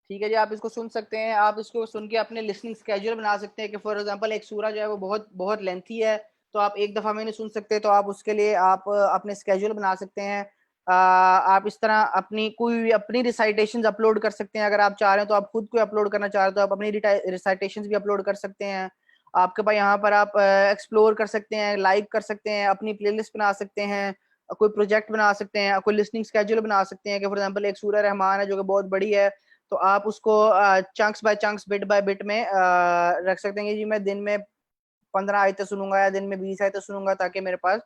Speaker 1: ठीक है जी। आप इसको सुन सकते हैं, आप इसको सुन के अपने लिसनिंग स्केड्यूल बना सकते हैं कि फॉर एग्जांपल एक सूरह जो है वो बहुत बहुत लेंथी है, तो आप एक दफा में नहीं सुन सकते, तो आप उसके लिए आप अपने स्केड्यूल बना सकते हैं। आप इस तरह अपनी कोई भी अपनी रिसाइटेशन अपलोड कर सकते हैं। अगर आप चाह रहे हैं तो आप खुद को अपलोड करना चाह रहे हो तो आप अपनी रिसाइटेशन भी अपलोड कर सकते हैं। आपके पास यहाँ पर आप एक्सप्लोर कर सकते हैं, लाइक कर सकते हैं, अपनी प्लेलिस्ट बना सकते हैं, कोई प्रोजेक्ट बना सकते हैं, कोई लिसनिंग स्केड्यूल बना सकते हैं कि फॉर एग्जांपल एक सूरह रहमान है जो कि बहुत बड़ी है, तो आप उसको chunks by chunks, bit by bit में रख सकते हैं कि जी मैं दिन में 15 आयतें सुनूंगा या दिन में 20 आयतें सुनूंगा, ताकि मेरे पास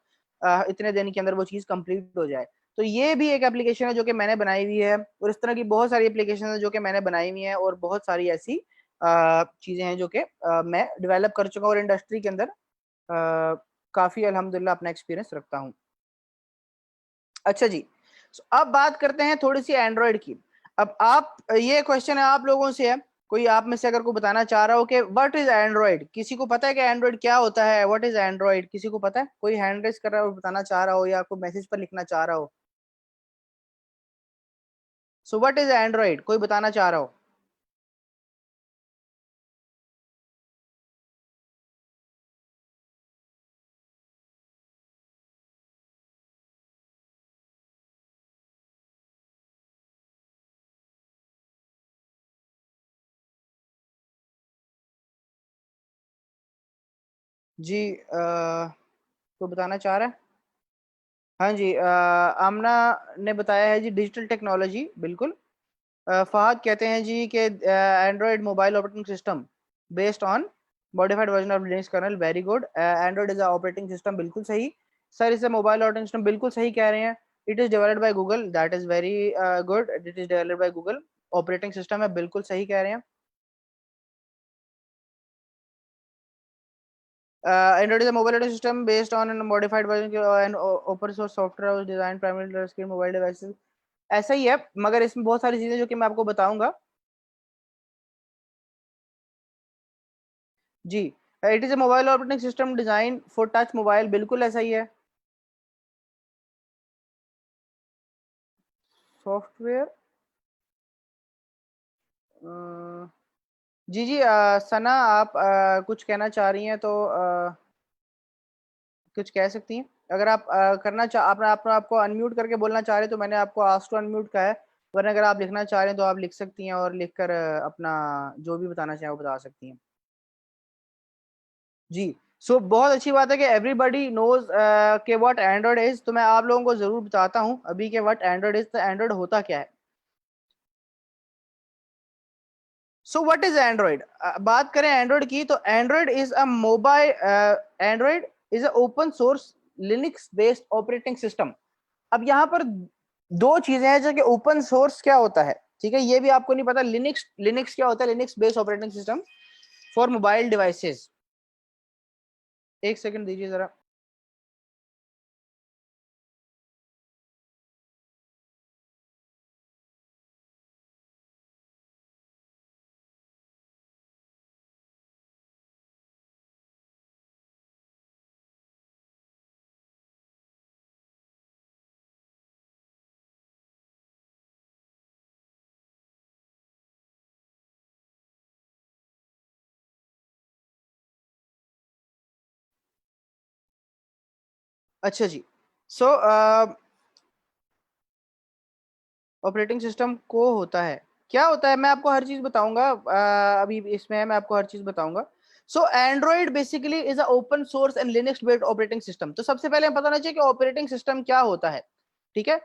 Speaker 1: इतने दिन के अंदर वो चीज कंप्लीट हो जाए। तो ये भी एक एप्लीकेशन है जो कि मैंने बनाई हुई है। और इस तरह की बहुत सारी एप्लीकेशन है जो कि मैंने बनाई हुई है, और बहुत सारी ऐसी चीजें हैं जो कि मैं डेवलप कर चुका हूँ और इंडस्ट्री के अंदर काफी अल्हम्दुलिल्लाह अपना एक्सपीरियंस रखता हूँ। अच्छा जी। अब बात करते हैं थोड़ी सी एंड्रॉयड की। अब आप, ये क्वेश्चन है आप लोगों से है, कोई आप में से अगर कोई बताना चाह रहा हो कि व्हाट इज एंड्रॉयड, किसी को पता है कि एंड्रॉयड क्या होता है, व्हाट इज एंड्रॉयड, किसी को पता है, कोई हैंड रेस कर रहा हो, बताना चाह रहा हो या कोई मैसेज पर लिखना चाह रहा हो। सो व्हाट इज एंड्रॉयड, कोई बताना चाह रहा हो। जी कोई बताना चाह रहा है। हाँ जी, आमना ने बताया है जी डिजिटल टेक्नोलॉजी, बिल्कुल। फहद कहते हैं जी कि Android mobile operating system based on modified version of Linux kernel, very good. Android is operating system, बिल्कुल सही। सर इसे मोबाइल ऑपरेटिंग सिस्टम, बिल्कुल सही कह रहे हैं। It is developed by Google, that is very good, it is developed by Google. Operating system है, बिल्कुल सही कह रहे हैं। Android is a mobile operating system based on modified version and open source software design primary screen mobile devices. ऐसा ही है, मगर इसमें बहुत सारी चीजें जो कि मैं आपको बताऊंगा। जी, it is a mobile operating system design for touch mobile, बिल्कुल ऐसा ही है। सॉफ्टवेयर, जी जी, सना आप कुछ कहना चाह रही हैं तो कुछ कह सकती हैं। अगर आप करना चाह आप आपको अनम्यूट करके बोलना चाह रहे हैं तो मैंने आपको आस्क टू अनम्यूट का है, वरना अगर आप लिखना चाह रहे हैं तो आप लिख सकती हैं और लिखकर अपना जो भी बताना चाहें वो बता सकती हैं। जी। सो बहुत अच्छी बात है कि एवरीबडी नोज के व्हाट एंड्रॉइड इज, तो मैं आप लोगों को जरूर बताता हूँ अभी के व्हाट एंड्रॉइड इज, तो एंड्रॉइड होता क्या है। सो व्हाट इज एंड्रॉइड, बात करें एंड्रॉइड की तो Android is a mobile, Android is a open source Linux based operating system. अब यहाँ पर दो चीजें हैं, जो कि ओपन सोर्स क्या होता है, ठीक है, ये भी आपको नहीं पता। लिनक्स, लिनक्स क्या होता है, Linux based operating system for mobile devices. एक सेकंड दीजिए जरा। अच्छा जी, सो ऑपरेटिंग सिस्टम को होता है, क्या होता है मैं आपको हर चीज बताऊंगा, अभी इसमें है, मैं आपको हर चीज बताऊंगा। So Android basically is a open source and Linux based operating system. तो सबसे पहले हमें पता होना चाहिए कि ऑपरेटिंग सिस्टम क्या होता है, ठीक है।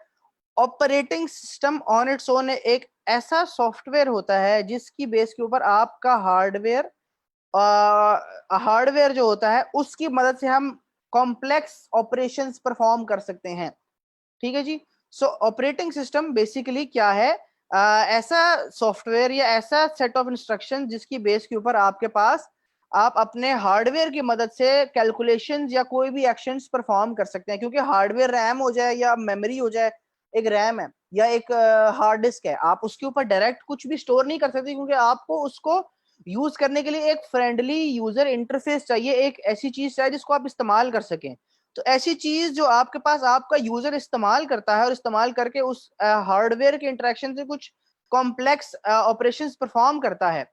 Speaker 1: Operating system on its own एक ऐसा सॉफ्टवेयर होता है जिसकी बेस के ऊपर आपका हार्डवेयर, हार्डवेयर जो होता है उसकी मदद से हम कॉम्प्लेक्स ऑपरेशंस परफॉर्म कर सकते हैं, ठीक है जी। सो ऑपरेटिंग सिस्टम बेसिकली क्या है, ऐसा सॉफ्टवेयर या ऐसा सेट ऑफ इंस्ट्रक्शन जिसकी बेस के ऊपर आपके पास आप अपने हार्डवेयर की मदद से कैलकुलेशंस या कोई भी एक्शंस परफॉर्म कर सकते हैं। क्योंकि हार्डवेयर रैम हो जाए या मेमोरी हो जाए, एक रैम है या एक हार्ड डिस्क है, आप उसके ऊपर डायरेक्ट कुछ भी स्टोर नहीं कर सकते, क्योंकि आपको उसको यूज करने के लिए एक फ्रेंडली यूजर इंटरफेस चाहिए, एक ऐसी चीज चाहिए जिसको आप इस्तेमाल कर सकें। तो ऐसी चीज जो आपके पास आपका यूजर इस्तेमाल करता है और इस्तेमाल करके उस हार्डवेयर के इंटरेक्शन से कुछ कॉम्प्लेक्स ऑपरेशंस परफॉर्म करता है,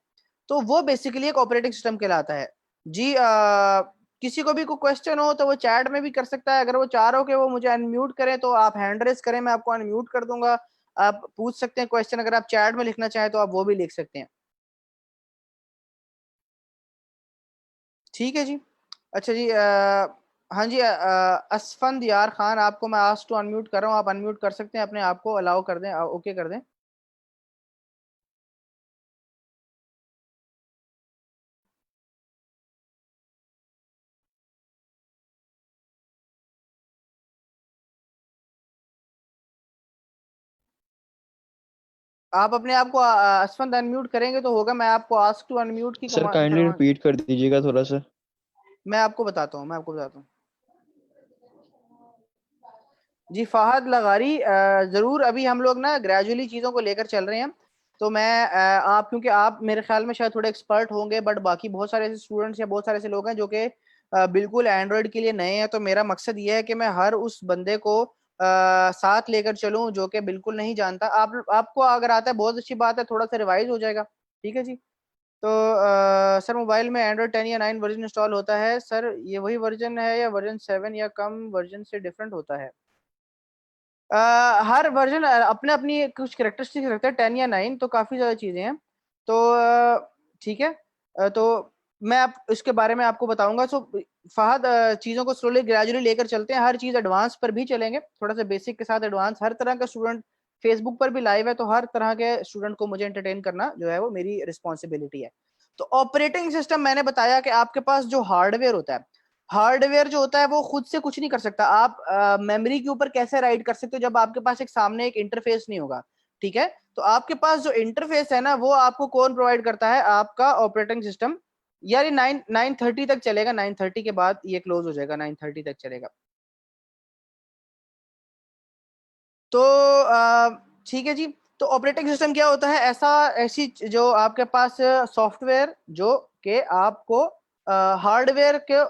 Speaker 1: तो वो बेसिकली एक ऑपरेटिंग सिस्टम कहलाता है जी। किसी को भी कोई क्वेश्चन हो तो वो चैट में भी कर सकता है, अगर वो चाह रहे हो कि वो मुझे अनम्यूट करें तो आप हैंड रेस करें, मैं आपको अनम्यूट कर दूंगा, आप पूछ सकते हैं क्वेश्चन, अगर आप चैट में लिखना चाहें तो आप वो भी लिख सकते हैं, ठीक है जी। अच्छा जी, हाँ जी, असफंद यार खान, आपको मैं आस्क टू अनम्यूट कर रहा हूँ, आप अनम्यूट कर सकते हैं अपने आप को, अलाउ कर दें, ओके कर दें। आप अपने आप को असफंद अनम्यूट करेंगे तो होगा, मैं आपको आस्क टू अनम्यूट की
Speaker 2: सर
Speaker 1: कमांड
Speaker 2: काइंडली
Speaker 1: करवा,
Speaker 2: रिपीट कर दीजिएगा थोड़ा सा।
Speaker 1: मैं आपको बताता हूँ जी। फाहद लगारी, जरूर, अभी हम लोग ना ग्रेजुअली चीज़ों को लेकर चल रहे हैं। तो मैं आप, क्योंकि आप मेरे ख्याल में शायद थोड़े एक्सपर्ट होंगे, बट बाकी बहुत सारे ऐसे स्टूडेंट्स या बहुत सारे ऐसे लोग हैं जो कि बिल्कुल एंड्रॉयड के लिए नए हैं। तो मेरा मकसद ये है कि मैं हर उस बंदे को साथ लेकर चलूं जो कि बिल्कुल नहीं जानता। आपको अगर आता है बहुत अच्छी बात है, थोड़ा सा रिवाइज हो जाएगा, ठीक है जी। तो सर मोबाइल में एंड्रॉयड 10 या 9 वर्जन इंस्टॉल होता है सर, ये वही वर्जन है या वर्जन 7 या कम वर्जन से डिफरेंट होता है? हर वर्जन अपने अपनी कुछ करेक्टरिस्टिक्स रखता है, 10 या 9 तो काफी ज्यादा चीजें हैं। तो ठीक है, तो मैं आप इसके बारे में आपको बताऊंगा। सो फहद, चीजों को स्लोली ग्रेजुअली लेकर चलते हैं, हर चीज एडवांस पर भी चलेंगे, थोड़ा सा बेसिक के साथ एडवांस। हर तरह का स्टूडेंट फेसबुक पर भी लाइव है, तो हर तरह के स्टूडेंट को मुझे एंटरटेन करना जो है वो मेरी रिस्पॉन्सिबिलिटी है। तो ऑपरेटिंग सिस्टम मैंने बताया कि आपके पास जो हार्डवेयर होता है, हार्डवेयर जो होता है वो खुद से कुछ नहीं कर सकता। आप मेमोरी के ऊपर कैसे राइट कर सकते हो जब आपके पास एक सामने एक इंटरफेस नहीं होगा, ठीक है। तो आपके पास जो इंटरफेस है ना, वो आपको कौन प्रोवाइड करता है? आपका ऑपरेटिंग सिस्टम। यार ये 9:30 तक चलेगा, 9:30 के बाद ये क्लोज हो जाएगा, 9:30 तक चलेगा। तो ठीक है जी। तो ऑपरेटिंग सिस्टम क्या होता है? ऐसी जो आपके पास सॉफ्टवेयर जो कि आपको हार्डवेयर के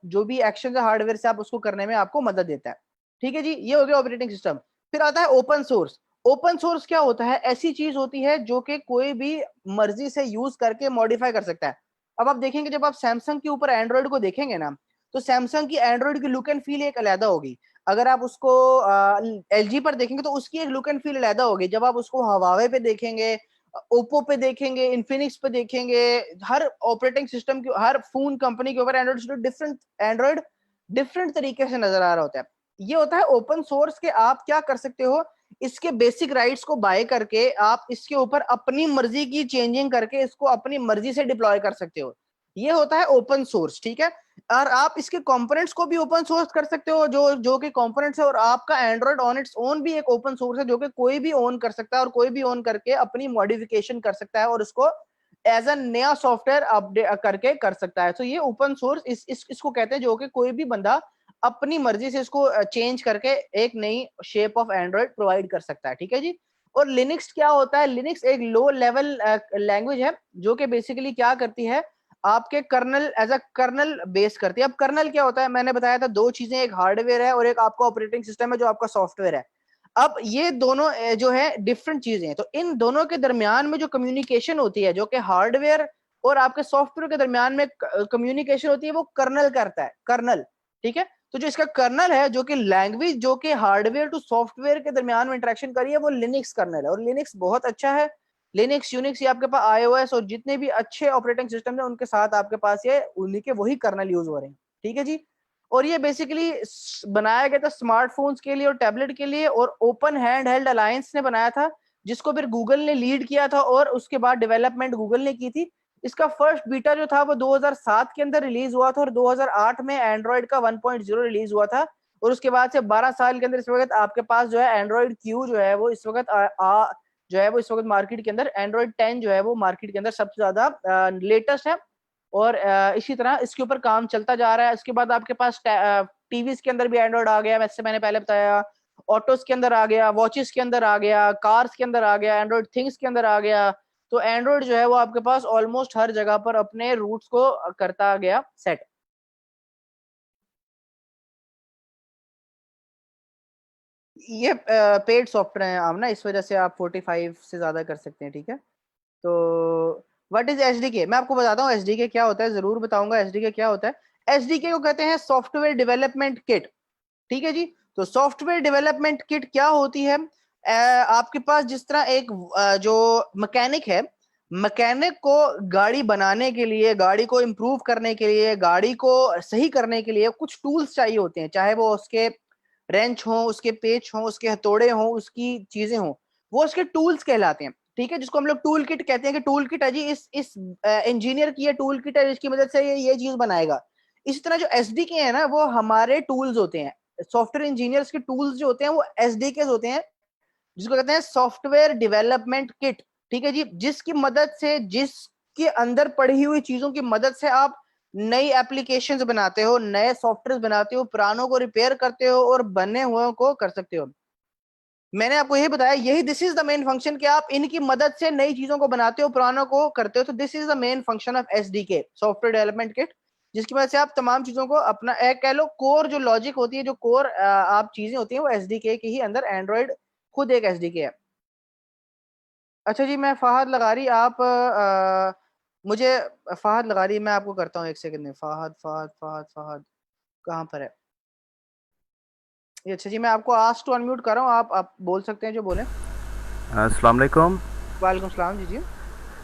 Speaker 1: जो भी एक्शन है हार्डवेयर से आप उसको करने में आपको मदद देता है, ठीक है जी। ये हो गया ऑपरेटिंग सिस्टम। फिर आता है ओपन सोर्स। ओपन सोर्स क्या होता है? ऐसी चीज होती है जो कि कोई भी मर्जी से यूज करके मॉडिफाई कर सकता है। अब आप देखेंगे, जब आप सैमसंग के ऊपर एंड्रॉइड को देखेंगे ना, तो सैमसंग की एंड्रॉइड की लुक एंड फील एक अलग होगी। अगर आप उसको एलजी पर देखेंगे तो उसकी एक लुक एंड फील अलग होगी। जब आप उसको हवावे पे देखेंगे, ओप्पो पे देखेंगे, इन्फिनिक्स पे देखेंगे, हर ऑपरेटिंग सिस्टम की, हर फोन कंपनी के ऊपर एंड्रॉइड डिफरेंट तरीके से नजर आ रहा होता है। ये होता है ओपन सोर्स के आप क्या कर सकते हो, इसके बेसिक राइट्स को बाय करके आप इसके ऊपर अपनी मर्जी की चेंजिंग करके इसको अपनी मर्जी से डिप्लॉय कर सकते हो। ये होता है ओपन सोर्स, ठीक है। और आप इसके कंपोनेंट्स को भी ओपन सोर्स कर सकते हो, जो जो कि कंपोनेंट्स है। और आपका एंड्रॉइड ऑन इट्स ओन भी एक ओपन सोर्स है जो कि कोई भी ओन कर सकता है, और कोई भी ओन करके अपनी मॉडिफिकेशन कर सकता है और उसको एज अ नया सॉफ्टवेयर अपडेट करके कर सकता है। तो ये ओपन सोर्स इसको कहते हैं, जो कि कोई भी बंदा अपनी मर्जी से इसको चेंज करके एक नई शेप ऑफ एंड्रॉइड प्रोवाइड कर सकता है, ठीक है जी। और लिनक्स क्या होता है? लिनक्स एक लो लेवल लैंग्वेज है जो कि बेसिकली क्या करती है, आपके kernel as a kernel base करती है। अब कर्नल क्या होता है? मैंने बताया था दो चीजें, एक हार्डवेयर है और एक आपका ऑपरेटिंग सिस्टम है जो आपका सॉफ्टवेयर है। अब ये दोनों जो है डिफरेंट चीजें हैं, तो इन दोनों के दरमियान में जो कम्युनिकेशन होती है, जो कि हार्डवेयर और आपके सॉफ्टवेयर के दरमियान में कम्युनिकेशन होती है, वो कर्नल करता है, कर्नल, ठीक है। तो जो इसका कर्नल है, जो कि लैंग्वेज जो कि हार्डवेयर टू सॉफ्टवेयर के दरमियान में इंटरेक्शन करी है, वो लिनक्स कर्नल है। और लिनक्स बहुत अच्छा है। लिनक्स यूनिक्स ये आपके पास आईओएस और जितने भी अच्छे ऑपरेटिंग सिस्टम है उनके साथ आपके पास ये उन्हीं के वही कर्नल यूज हो रहे हैं। ठीक है जी। और ये बेसिकली बनाया गया था स्मार्टफोन्स के लिए और टैबलेट के लिए, और ओपन हैंड हेल्ड अलायंस ने बनाया था, जिसको फिर गूगल ने लीड किया था और उसके बाद डेवलपमेंट गूगल ने की थी। इसका फर्स्ट बीटा जो था वो 2007 के अंदर रिलीज हुआ था और 2008 में एंड्रॉइड का 1.0 रिलीज हुआ था। और उसके बाद से 12 साल के अंदर इस वक्त आपके पास जो है एंड्रॉइड क्यू जो है वो इस वक्त जो है वो इस वक्त मार्केट के अंदर एंड्रॉइड 10 जो है वो मार्केट के अंदर सबसे ज्यादा लेटेस्ट है। और इसी तरह इसके ऊपर काम चलता जा रहा है। उसके बाद आपके पास टीवीज के अंदर भी एंड्रॉइड आ गया, वैसे मैंने पहले बताया। ऑटोस के अंदर आ गया, वॉचेस के अंदर आ गया, कार्स के अंदर आ गया, एंड्रॉइड थिंग्स के अंदर आ गया। तो एंड्रॉइड जो है वो आपके पास ऑलमोस्ट हर जगह पर अपने रूट्स को करता गया सेट। ये पेड सॉफ्टवेयर है आम ना, इस वजह से आप 45 से ज्यादा कर सकते हैं। ठीक है। तो व्हाट इज एसडीके, मैं आपको बताता हूँ एसडीके क्या होता है, जरूर बताऊंगा एसडीके क्या होता है। एसडीके को कहते हैं सॉफ्टवेयर डेवलपमेंट किट। ठीक है जी। तो सॉफ्टवेयर डेवलपमेंट किट क्या होती है? आपके पास जिस तरह एक जो मैकेनिक है, मैकेनिक को गाड़ी बनाने के लिए, गाड़ी को इम्प्रूव करने के लिए, गाड़ी को सही करने के लिए कुछ टूल्स चाहिए होते हैं, चाहे वो उसके रेंच हो, उसके पेच हो, उसके हथौड़े हो, उसकी चीजें हो, वो उसके टूल्स कहलाते हैं। ठीक है। जिसको हम लोग टूल किट कहते हैं कि टूल किट है जी, इस इंजीनियर की ये टूल किट है जिसकी मदद से ये चीज बनाएगा। इसी तरह जो एसडीके है ना, वो हमारे टूल्स होते हैं। सॉफ्टवेयर इंजीनियर्स के टूल्स जो होते हैं वो एसडीके होते हैं, जिसको कहते हैं सॉफ्टवेयर डेवलपमेंट किट। ठीक है जी। जिसकी मदद से, जिसके अंदर पड़ी हुई चीजों की मदद से आप नई एप्लीकेशंस बनाते हो, नए सॉफ्टवेयर बनाते हो, पुरानों को रिपेयर करते हो और बने हुए को कर सकते हो। मैंने आपको यही बताया, यही this is the main function कि आप इनकी मदद से नई चीजों को बनाते हो, पुरानों को करते हो। तो this is the main function of SDK, software development kit, जिसकी वजह से आप तमाम चीजों को अपना एक कह लो कोर जो लॉजिक होती है, जो कोर आप चीजें होती हैं, वो एसडीके के ही अंदर, एंड्रॉइड खुद एक एसडीके है। अच्छा जी, मैं फहद लगारी, आप मुझे फहद लगारी, मैं आपको करता हूँ, एक सेकंड में। फहद फहद फहद फहद कहाँ पर है ये? अच्छा जी, मैं आपको आस्क टू अनम्यूट कर रहा हूँ, आप बोल सकते हैं जो बोले।
Speaker 2: अस्सलाम वालेकुम।
Speaker 1: वालेकुम सलाम जी जी।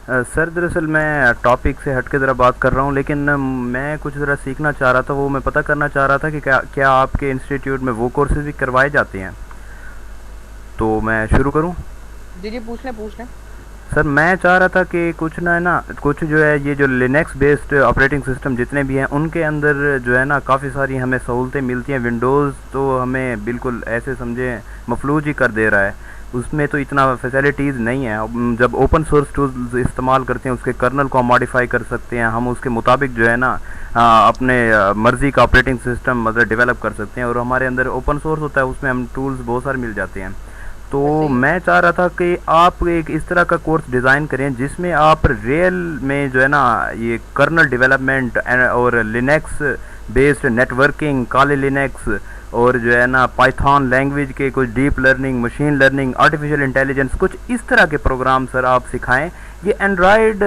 Speaker 2: सर दरअसल मैं टॉपिक से हट के ज़रा बात कर रहा हूँ, लेकिन मैं कुछ ज़रा सीखना चाह रहा था, वो मैं पता करना चाह रहा था कि क्या क्या आपके इंस्टीट्यूट में वो कोर्सेज भी करवाए जाते हैं। तो मैं शुरू करूँ?
Speaker 1: जी जी, पूछ लें पूछ लें।
Speaker 2: सर मैं चाह रहा था कि कुछ ना है ना, कुछ जो है ये जो लिनक्स बेस्ड ऑपरेटिंग सिस्टम जितने भी हैं उनके अंदर जो है ना काफ़ी सारी हमें सहूलतें मिलती हैं। विंडोज़ तो हमें बिल्कुल ऐसे समझें मफलूज ही कर दे रहा है, उसमें तो इतना फैसिलिटीज़ नहीं है। जब ओपन सोर्स टूल्स इस्तेमाल करते हैं उसके कर्नल को हम मॉडिफाई कर सकते हैं, हम उसके मुताबिक जो है ना अपने मर्ज़ी का ऑपरेटिंग सिस्टम मतलब डेवलप कर सकते हैं। और हमारे अंदर ओपन सोर्स होता है, उसमें हम टूल्स बहुत सारे मिल जाते हैं। तो
Speaker 1: सही है।
Speaker 2: मैं चाह रहा था कि आप एक इस तरह का कोर्स डिज़ाइन करें जिसमें आप रियल में जो है ना ये कर्नल डेवलपमेंट और लिनक्स बेस्ड नेटवर्किंग, काले लिनक्स और जो है ना पाइथन लैंग्वेज के कुछ deep learning, machine learning, artificial intelligence, कुछ इस तरह के प्रोग्राम सर आप सिखाएं। ये एंड्रॉयड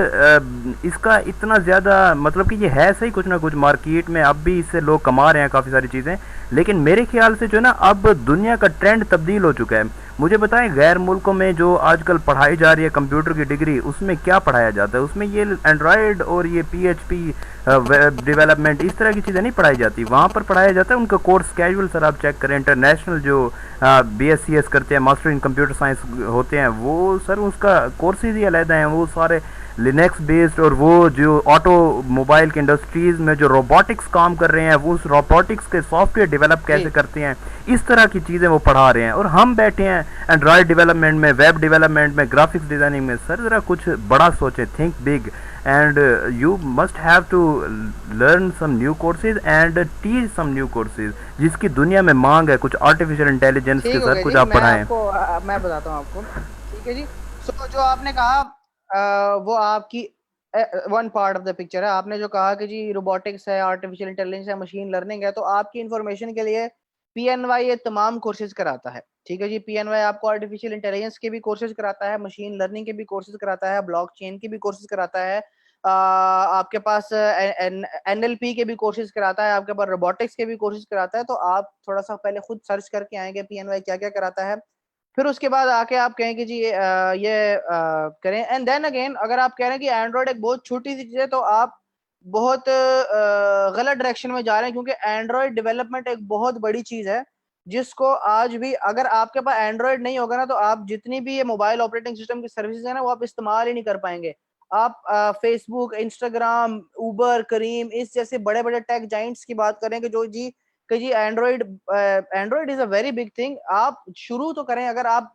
Speaker 2: इसका इतना ज़्यादा मतलब कि ये है सही कुछ ना कुछ मार्केट में, अब भी इससे लोग कमा रहे हैं काफ़ी सारी चीज़ें, लेकिन मेरे ख्याल से जो है ना अब दुनिया का ट्रेंड तब्दील हो चुका है। मुझे बताएं गैर मुल्कों में जो आजकल पढ़ाई जा रही है कंप्यूटर की डिग्री, उसमें क्या पढ़ाया जाता है? उसमें ये एंड्रॉयड और ये पीएचपी वेब डेवलपमेंट इस तरह की चीज़ें नहीं पढ़ाई जाती, वहाँ पर पढ़ाया जाता है उनका कोर्स कैजुअल। सर आप चेक करें इंटरनेशनल जो बीएससीएस करते हैं, मास्टर इन कंप्यूटर साइंस होते हैं, वो सर उसका कोर्सेज ही अलग हैं, वो सारे लिनक्स बेस्ड। और वो जो ऑटो मोबाइल की इंडस्ट्रीज़ में जो रोबोटिक्स काम कर रहे हैं, वो उस रोबोटिक्स के सॉफ्टवेयर डेवलप कैसे
Speaker 1: जी।
Speaker 2: करते हैं, इस तरह की चीज़ें वो पढ़ा रहे हैं। और हम बैठे हैं एंड्रॉयड डेवलपमेंट में, वेब डेवलपमेंट में, ग्राफिक्स डिज़ाइनिंग में। सर ज़रा कुछ बड़ा सोचें, think big, and you must have to learn some new courses and teach some new courses जिसकी दुनिया में मांग है, कुछ आर्टिफिशियल इंटेलिजेंस के
Speaker 1: ठीक हो
Speaker 2: सर
Speaker 1: गया
Speaker 2: कुछ
Speaker 1: जी,
Speaker 2: आप
Speaker 1: मैं
Speaker 2: पढ़ाएं।
Speaker 1: आपको मैं बताता हूँ आपको। ठीक है जी। सो जो आपने कहा वो आपकी one part of the picture है। आपने जो कहा कि जी रोबोटिक्स है, आर्टिफिशियल इंटेलिजेंस है, मशीन लर्निंग है, तो आपकी इंफॉर्मेशन के लिए पीएनवाई ये तमाम कोर्सेज कराता है। ठीक है जी। पीएनवाई आपको आर्टिफिशियल इंटेलिजेंस के भी कोर्सेज कराता है, मशीन लर्निंग के भी कोर्सेज कराता है, ब्लॉकचेन के भी कोर्सेज कराता है, आपके पास NLP के भी कोर्सेज कराता है, आपके पास रोबोटिक्स के भी कोर्सेज कराता है। तो आप थोड़ा सा पहले खुद सर्च करके आएंगे PNY क्या क्या कराता है, फिर उसके बाद आके आप कहेंगे जी करें। एंड देन अगेन अगर आप कह रहे हैं कि एंड्रॉयड एक बहुत छोटी सी चीज है, तो आप बहुत गलत डायरेक्शन में जा रहे हैं, क्योंकि एंड्रॉयड डेवलपमेंट एक बहुत बड़ी चीज है, जिसको आज भी अगर आपके पास एंड्रॉयड नहीं होगा ना, तो आप जितनी भी ये मोबाइल ऑपरेटिंग सिस्टम की सर्विसेज है ना, वो आप इस्तेमाल ही नहीं कर पाएंगे। आप फेसबुक, इंस्टाग्राम, उबर, करीम, इस जैसे बड़े बड़े टेक जाइंट्स की बात करें कि जो जी कि जी Android Android is a very big thing. आप शुरू तो करें, अगर आप,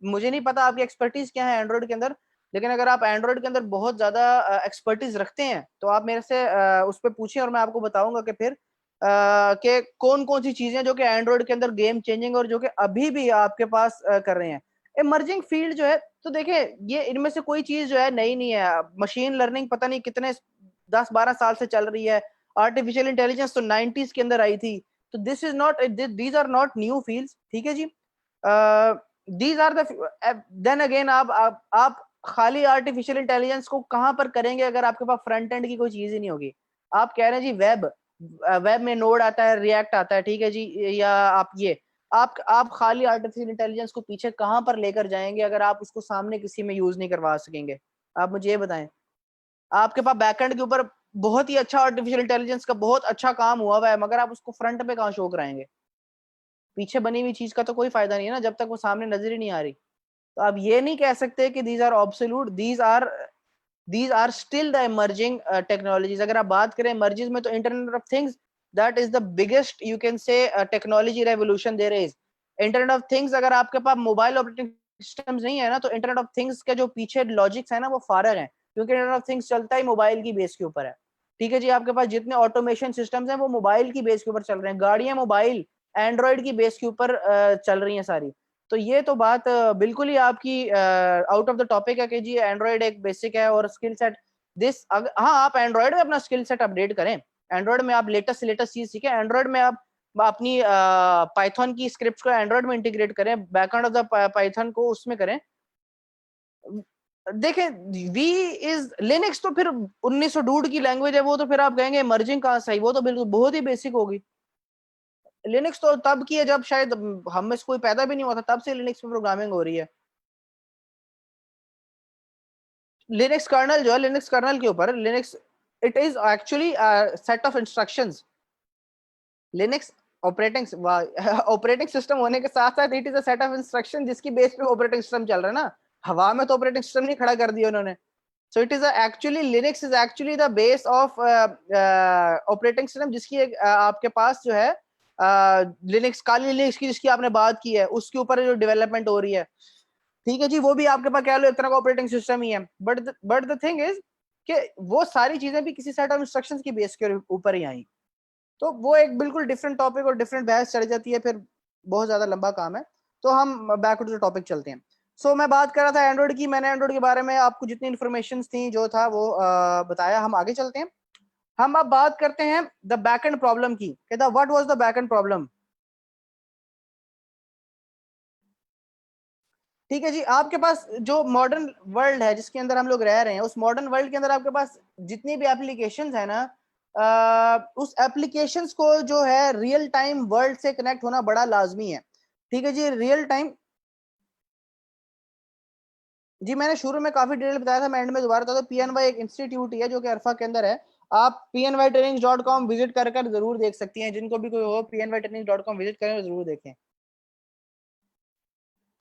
Speaker 1: मुझे नहीं पता आपकी एक्सपर्टीज क्या है एंड्रॉइड के अंदर, लेकिन अगर आप एंड्रॉइड के अंदर बहुत ज्यादा एक्सपर्टीज रखते हैं, तो आप मेरे से उस पर पूछें और मैं आपको बताऊंगा कि फिर कि कौन कौन सी चीजें जो कि एंड्रॉइड के अंदर गेम चेंजिंग और जो कि अभी भी आपके पास कर रहे हैं। इमर्जिंग फील्ड जो है, तो देखिए ये इनमें से कोई चीज जो है नई नहीं है। मशीन लर्निंग पता नहीं कितने 10-12 साल से चल रही है। आर्टिफिशियल इंटेलिजेंस तो 90s के अंदर आई थी। तो this is not, these are not new fields, ठीक है जी। These are the, then again आप खाली आर्टिफिशियल इंटेलिजेंस को कहां पर करेंगे अगर आपके पास फ्रंट एंड की कोई चीज ही नहीं होगी। आप कह रहे हैं जी वेब, वेब में नोड आता है, रिएक्ट आता है, ठीक है जी, या आप ये, आप खाली आर्टिफिशियल इंटेलिजेंस को पीछे कहां पर लेकर जाएंगे अगर आप उसको सामने किसी में यूज नहीं करवा सकेंगे। आप मुझे ये बताएं। आपके पास बैकएंड के ऊपर बहुत ही अच्छा आर्टिफिशियल इंटेलिजेंस का बहुत अच्छा काम हुआ है, मगर आप उसको फ्रंट पे कहां शो कराएंगे। पीछे बनी हुई चीज का तो कोई फायदा नहीं है ना, जब तक वो सामने नजर ही नहीं आ रही। तो आप ये नहीं कह सकते कि these are obsolete, these are still the emerging technologies. अगर आप बात करें इमर्जिंग में, तो internet of things, that is the biggest you can say technology revolution there is. Internet of things, अगर आपके पास मोबाइल ऑपरेटिंग सिस्टम्स नहीं है ना, तो इंटरनेट ऑफ थिंग्स के जो पीछे लॉजिक्स है ना, वो फारग है, क्योंकि इंटरनेट ऑफ थिंग्स चलता ही मोबाइल की बेस के ऊपर है। ठीक है जी, आपके पास जितने ऑटोमेशन सिस्टम्स हैं वो मोबाइल की बेस के ऊपर चल रहे हैं। गाड़ियां मोबाइल एंड्रॉइड की बेस के ऊपर चल रही हैं सारी। तो ये तो बात बिल्कुल ही आपकी आउट ऑफ द टॉपिक है कि जी एंड्रॉइड एक बेसिक है और स्किल सेट हाँ, आप एंड्रॉइड में अपना स्किल सेट अपडेट करें। एंड्रॉइड में आप लेटेस्ट से लेटेस्ट चीज सीखें। एंड्रॉइड में आप अपनी पाइथन की स्क्रिप्ट को एंड्रॉइड में इंटीग्रेट करें, बैकएंड ऑफ द पाइथन को उसमें करें। देखें, वी इज लिनक्स तो फिर 1900 डूड की लैंग्वेज है, वो तो फिर आप कहेंगे इमर्जिंग कहाँ सही, वो तो बिल्कुल बहुत ही बेसिक होगी। लिनक्स तो तब की है जब शायद हम में से कोई पैदा भी नहीं हुआ था, तब से लिनक्स में प्रोग्रामिंग हो रही है। लिनक्स कर्नल जो है, लिनक्स कर्नल के ऊपर Linux, it is actually set of instructions. Linux operating operating system होने के साथ साथ it is a set of instruction जिसकी बेस पे ऑपरेटिंग सिस्टम चल रहा है ना। हवा में तो ऑपरेटिंग सिस्टम नहीं खड़ा कर दिया उन्होंने। So it is actually Linux is actually the base of operating system, जिसकी आपके पास जो है लिनक्स, काली लिनक्स की जिसकी आपने बात की है, उसके ऊपर जो डेवलपमेंट हो रही है, ठीक है जी, वो भी आपके पास कह लो एक तरह का ऑपरेटिंग सिस्टम ही है। बट द थिंग इज कि वो सारी चीजें भी किसी सेट ऑफ इंस्ट्रक्शंस की बेस के ऊपर ही आई। तो वो एक बिल्कुल डिफरेंट टॉपिक और डिफरेंट बहस चढ़ जाती है, फिर बहुत ज्यादा लंबा काम है। तो हम बैक टू द टॉपिक चलते हैं। मैं बात कर रहा था एंड्रॉइड की, मैंने एंड्रॉइड के बारे में आपको जितनी इन्फॉर्मेशन थी जो था वो बताया। हम आगे चलते हैं। हम अब बात करते हैं द बैकएंड प्रॉब्लम की, कहता what was the backend problem. ठीक है जी, आपके पास जो मॉडर्न वर्ल्ड है जिसके अंदर हम लोग रह रहे हैं, उस मॉडर्न वर्ल्ड के अंदर आपके पास जितनी भी एप्लीकेशंस है ना, उस एप्लीकेशंस को जो है रियल टाइम वर्ल्ड से कनेक्ट होना बड़ा लाजमी है। ठीक है जी, रियल टाइम, जी मैंने शुरू में काफी डिटेल बताया था, मैं एंड में दोबारा बता दूं। PNY एक इंस्टीट्यूट ही है जो कि अरफा के अंदर है। आप pnytrainings.com विजिट कर जरूर देख सकती हैं, जिनको भी कोई हो pnytrainings.com विजिट करें और जरूर देखें।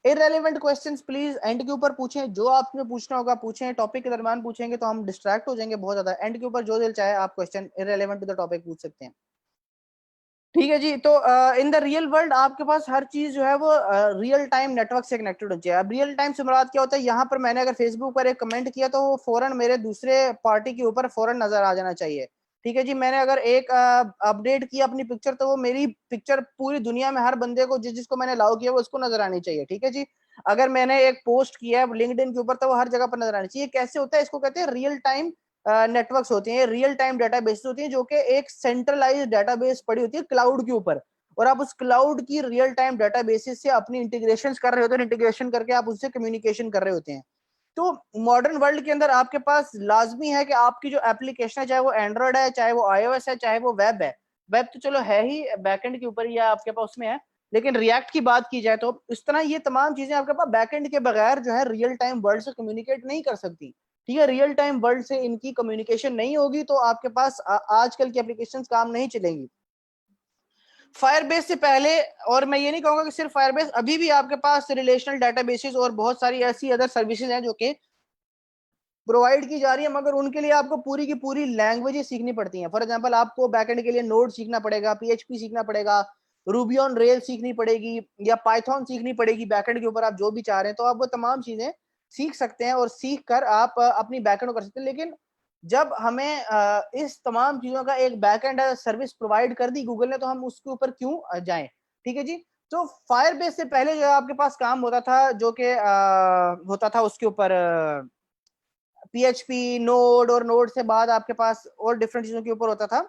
Speaker 1: इररेलेवेंट क्वेश्चंस प्लीज एंड के ऊपर पूछें, जो आपने पूछना होगा पूछें। टॉपिक के दरमियान पूछेंगे तो हम डिस्ट्रैक्ट हो जाएंगे बहुत ज्यादा। एंड के ऊपर जो दिल चाहे आप question irrelevant to the topic पूछ सकते हैं। ठीक है जी, तो इन द रियल वर्ल्ड आपके पास हर चीज जो है वो रियल टाइम नेटवर्क से कनेक्टेड होती है। अब रियल टाइम से मुराद क्या होता है, यहाँ पर मैंने अगर फेसबुक पर एक कमेंट किया तो वो फौरन मेरे दूसरे पार्टी के ऊपर फौरन नजर आ जाना चाहिए। ठीक है जी, मैंने अगर एक अपडेट किया अपनी पिक्चर, तो वो मेरी पिक्चर पूरी दुनिया में हर बंदे को जिसको मैंने अलाउ किया वो उसको नजर आनी चाहिए। ठीक है जी, अगर मैंने एक पोस्ट किया है लिंक्डइन के ऊपर, तो वो हर जगह पर नजर आनी चाहिए। कैसे होता है, इसको कहते हैं रियल टाइम नेटवर्क्स होती हैं, रियल टाइम डेटाबेस होती हैं, जो कि एक सेंट्रलाइज्ड डेटाबेस पड़ी होती है क्लाउड के ऊपर, और आप उस क्लाउड की रियल टाइम डेटाबेसिस से अपनी इंटीग्रेशन कर रहे होते हैं। इंटीग्रेशन करके आप उससे कम्युनिकेशन कर रहे होते हैं। तो मॉडर्न वर्ल्ड के अंदर आपके पास लाजमी है कि आपकी जो एप्लीकेशन है, चाहे वो एंड्रॉयड है, चाहे वो iOS है, चाहे वो वेब है, वेब तो चलो है ही बैकएंड के ऊपर या आपके पास उसमें है, लेकिन रिएक्ट की बात की जाए तो इस तरह ये तमाम चीजें आपके पास बैकएंड के बगैर जो है रियल टाइम वर्ल्ड से कम्युनिकेट नहीं कर सकती। ठीक है, रियल टाइम वर्ल्ड से इनकी कम्युनिकेशन नहीं होगी तो आपके पास आजकल की एप्लीकेशन काम नहीं चलेंगी। फायरबेस से पहले, और मैं ये नहीं कहूंगा कि सिर्फ फायरबेस, अभी भी आपके पास रिलेशनल डेटाबेसेस और बहुत सारी ऐसी अदर सर्विसेज हैं जो कि प्रोवाइड की जा रही है, मगर उनके लिए आपको पूरी की पूरी लैंग्वेजेस सीखनी पड़ती हैं। फॉर एग्जांपल आपको बैकएंड के लिए नोड सीखना पड़ेगा, पीएचपी सीखना पड़ेगा, रूबी ऑन रेल सीखनी पड़ेगी, या पाइथन सीखनी पड़ेगी बैकएंड के ऊपर, आप जो भी चाह रहे हैं तो आप वो तमाम चीजें सीख सकते हैं और सीख कर आप अपनी बैकएंड कर सकते हैं। लेकिन जब हमें इस तमाम चीजों का एक बैकएंड सर्विस प्रोवाइड कर दी गूगल ने, तो हम उसके ऊपर क्यों जाएं। ठीक है जी। तो फायरबेस से पहले जो आपके पास काम होता था, जो कि होता था उसके ऊपर पीएचपी, नोड, और नोड से बाद आपके पास और डिफरेंट चीजों के ऊपर होता था।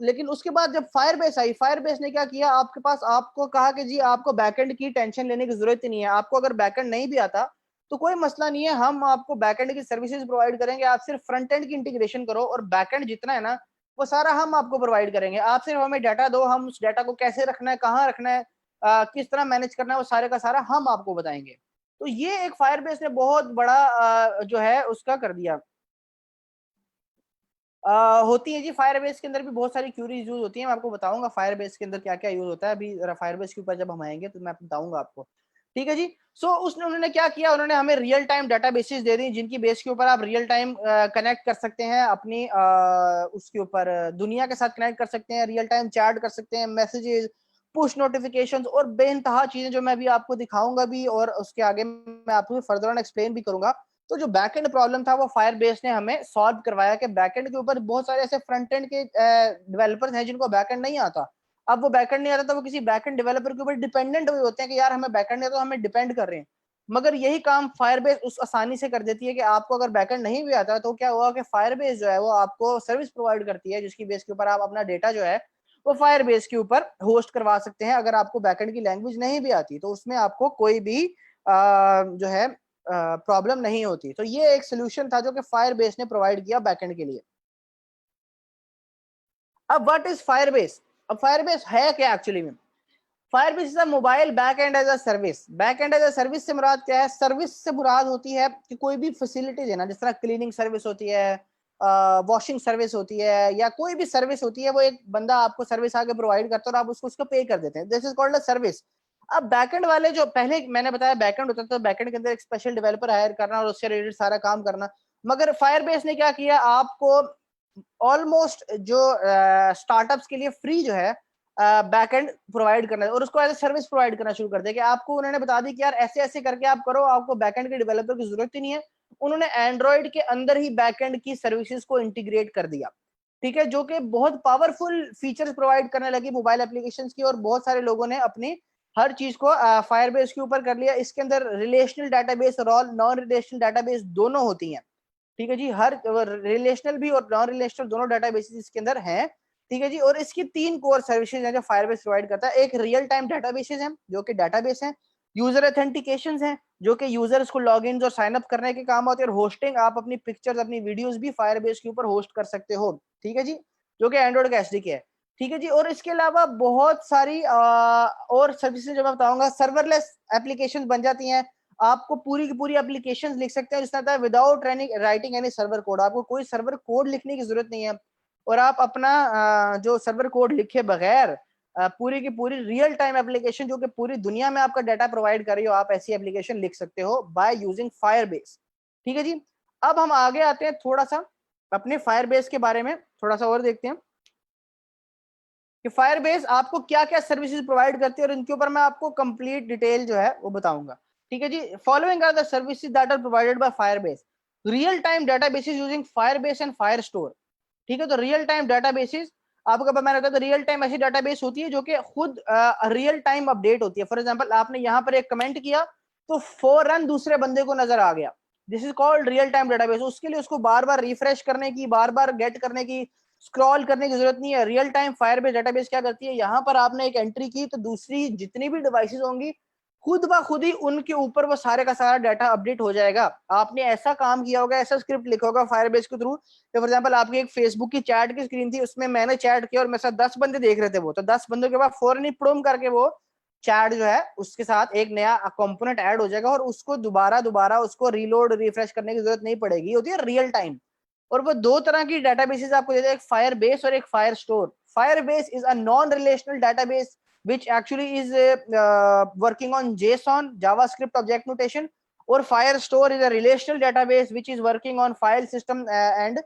Speaker 1: लेकिन उसके बाद जब फायरबेस आई, फायरबेस ने क्या किया, आपके पास आपको कहा कि जी आपको बैकएंड की टेंशन लेने की जरूरत ही नहीं है, आपको अगर बैकएंड नहीं भी आता तो कोई मसला नहीं है, हम आपको बैकएंड की सर्विसेज प्रोवाइड करेंगे, आप सिर्फ फ्रंट एंड की इंटीग्रेशन करो और बैकएंड जितना है ना वो सारा हम आपको प्रोवाइड करेंगे, आप सिर्फ हमें डाटा दो, हम उस डाटा को कैसे रखना है, कहाँ रखना है, किस तरह मैनेज करना है, वो सारे का सारा हम आपको बताएंगे। तो ये एक फायरबेस ने बहुत बड़ा जो है उसका कर दिया। होती है जी, फायरबेस के अंदर भी बहुत सारी क्यूरीज यूज होती हैं, मैं आपको बताऊंगा फायरबेस के अंदर क्या क्या यूज होता है। अभी फायरबेस के ऊपर जब हम आएंगे तो मैं बताऊंगा आपको। ठीक है जी। सो उन्होंने क्या किया, उन्होंने हमें रियल टाइम डाटाबेसेस दे दी, जिनकी बेस के ऊपर आप रियल टाइम कनेक्ट कर सकते हैं अपनी उसके ऊपर दुनिया के साथ कनेक्ट कर सकते हैं, रियल टाइम चैट कर सकते हैं, मैसेजेस, पुश नोटिफिकेशंस और बेइंतहा चीजें जो मैं अभी आपको दिखाऊंगा भी, और उसके आगे मैं आपको फर्दर ऑन एक्सप्लेन भी करूंगा। तो जो बैकएंड प्रॉब्लम था वो फायरबेस ने हमें सॉल्व करवाया कि बैकएंड के ऊपर बहुत सारे ऐसे फ्रंट एंड के डेवलपर्स हैं जिनको बैकएंड नहीं आता। अब वो बैकएंड नहीं आता तो वो किसी बैकएंड डेवलपर के ऊपर डिपेंडेंट हुए होते हैं कि यार हमें बैकएंड है तो हमें डिपेंड कर रहे हैं। मगर यही काम फायरबेस उस आसानी से कर देती है कि आपको अगर बैकएंड नहीं भी आता तो क्या हुआ कि फायरबेस जो है वो आपको सर्विस प्रोवाइड करती है, जिसकी बेस के ऊपर आप अपना डेटा जो है वो फायरबेस के ऊपर होस्ट करवा सकते हैं। अगर आपको बैकएंड की लैंग्वेज नहीं भी आती तो उसमें आपको कोई भी जो है प्रॉब्लम नहीं होती। तो ये एक सोल्यूशन था जो कि फायरबेस ने प्रोवाइड किया बैकएंड के लिए। अब व्हाट इज फायरबेस, अब फायरबेस है क्या एक्चुअली में। Firebase is a mobile backend as a service. Backend as a service से मुराद क्या है, सर्विस से मुराद होती है कि कोई भी फैसिलिटीज है ना, जिस तरह क्लीनिंग सर्विस होती है, वॉशिंग सर्विस होती है, या कोई भी सर्विस होती है, वो एक बंदा आपको सर्विस आगे प्रोवाइड करता है और आप उसको उसका पे कर देते हैं, this is called a service. अब बैकएंड वाले जो पहले मैंने बताया बैकएंड होता था, तो बैकएंड के अंदर एक स्पेशल डेवलपर हायर करना और उससे रिलेटेड सारा काम करना। मगर फायरबेस ने क्या किया, आपको ऑलमोस्ट जो स्टार्टअप्स के लिए फ्री जो है बैकएंड प्रोवाइड करना है और उसको एज ए सर्विस प्रोवाइड करना शुरू कर दिया कि आपको उन्होंने बता दी कि यार ऐसे ऐसे करके आप करो, आपको बैकएंड के डेवलपर की जरूरत ही नहीं है। उन्होंने एंड्रॉइड के अंदर ही बैकएंड की सर्विसेज को इंटीग्रेट कर दिया। ठीक है, जो कि बहुत पावरफुल फीचर्स प्रोवाइड करने लगी मोबाइल एप्लीकेशन की, और बहुत सारे लोगों ने अपनी हर चीज को फायरबेस के ऊपर कर लिया। इसके अंदर रिलेशनल डाटाबेस और नॉन रिलेशनल डाटाबेस दोनों होती हैं। ठीक है जी, हर रिलेशनल भी और नॉन रिलेशनल दोनों डाटाबेसेस इसके अंदर हैं। ठीक है जी, और इसकी तीन कोर सर्विसेज हैं जो फायरबेस प्रोवाइड करता है। एक रियल टाइम डाटाबेसेस हैं जो कि डाटाबेस हैं, यूजर ऑथेंटिकेशन हैं जो कि यूजर्स को लॉगिन और साइन अप करने के काम आते हैं, और होस्टिंग, आप अपनी पिक्चर्स अपनी वीडियोस भी फायरबेस के ऊपर होस्ट कर सकते हो। ठीक है जी, जो कि एंड्रॉइड का एसडीके है। ठीक है जी, और इसके अलावा बहुत सारी और सर्विसेज जो मैं बताऊंगा, सर्वरलेस एप्लीकेशन बन जाती हैं, आपको पूरी की पूरी एप्लीकेशंस लिख सकते हैं जिसमें without writing any server code, आपको कोई सर्वर कोड लिखने की जरूरत नहीं है, और आप अपना जो सर्वर कोड लिखे बगैर पूरी की पूरी रियल टाइम एप्लीकेशन जो कि पूरी दुनिया में आपका डाटा प्रोवाइड कर रही हो, आप ऐसी एप्लीकेशन लिख सकते हो बाय यूजिंग फायरबेस। ठीक है जी, अब हम आगे आते हैं, थोड़ा सा अपने फायरबेस के बारे में थोड़ा सा और देखते हैं कि फायरबेस आपको क्या क्या सर्विसेज प्रोवाइड करती है, और इनके ऊपर मैं आपको कंप्लीट डिटेल जो है वो बताऊंगा। ठीक है जी, following are the services that are provided by Firebase. Real time databases using Firebase and Firestore. ठीक है, तो रियल टाइम डाटाबेसेस आपको मैंने बताया, तो रियल टाइम ऐसी डाटाबेस होती है जो कि खुद रियल टाइम अपडेट होती है। फॉर एग्जांपल आपने यहाँ पर एक कमेंट किया तो फौरन दूसरे बंदे को नजर आ गया, this is called real time database. उसके लिए उसको बार बार रिफ्रेश करने की, बार बार गेट करने की, स्क्रॉल करने की जरूरत नहीं है। रियल टाइम फायरबेस डाटाबेस क्या करती है, यहाँ पर आपने एक एंट्री की तो दूसरी जितनी भी डिवाइसेस होंगी खुद ब खुद ही उनके ऊपर वो सारे का सारा डाटा अपडेट हो जाएगा। आपने ऐसा काम किया होगा, ऐसा स्क्रिप्ट लिखा होगा फायरबेस के थ्रू, फॉर एग्जाम्पल आपकी एक फेसबुक की चैट की स्क्रीन थी, उसमें मैंने चैट किया और मेरे साथ 10 बंदे देख रहे थे, वो तो 10 बंदों के बाद फौरन ही प्रोम करके वो चैट जो है उसके साथ एक नया कंपोनेंट ऐड हो जाएगा और उसको दोबारा दोबारा उसको रीलोड रिफ्रेश करने की जरूरत नहीं पड़ेगी, होती है रियल टाइम। और वो दो तरह की डेटाबेसेस आपको देते हैं, एक फायर बेस और एक fire store. Fire base is a non relational database which actually is working on JSON, JavaScript object notation, or Firestore is a relational database which is working on file system and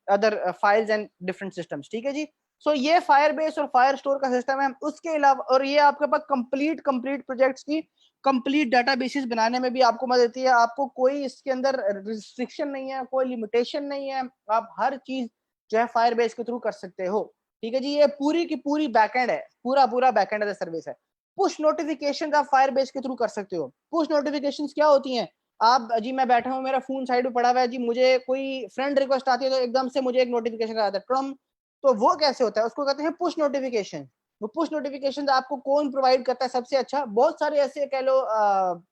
Speaker 1: other files and different systems। ठीक है जी। सो ये Firebase और Firestore का सिस्टम है। उसके अलावा और ये आपके पास कंप्लीट प्रोजेक्ट्स की कंप्लीट डेटाबेसेस बनाने में भी आपको मदद देती है। आपको कोई इसके अंदर रिस्ट्रिक्शन नहीं है, कोई लिमिटेशन नहीं है, आप हर चीज जो है Firebase के थ्रू कर सकते हो। ठीक है जी। ये पूरी की पूरी बैकएंड है, पूरा बैकएंड एज सर्विस है। पुश नोटिफिकेशन आप फायरबेस के थ्रू कर सकते हो। पुश नोटिफिकेशंस क्या होती हैं? आप जी, मैं बैठा हूँ, मेरा फोन साइड में पड़ा हुआ है जी, मुझे कोई फ्रेंड रिक्वेस्ट आती है तो एकदम से मुझे एक नोटिफिकेशन आता है ट्रम। तो वो कैसे होता है? उसको कहते हैं पुश नोटिफिकेशन। वो पुश नोटिफिकेशन आपको कौन प्रोवाइड करता है सबसे अच्छा? बहुत सारे ऐसे कह लो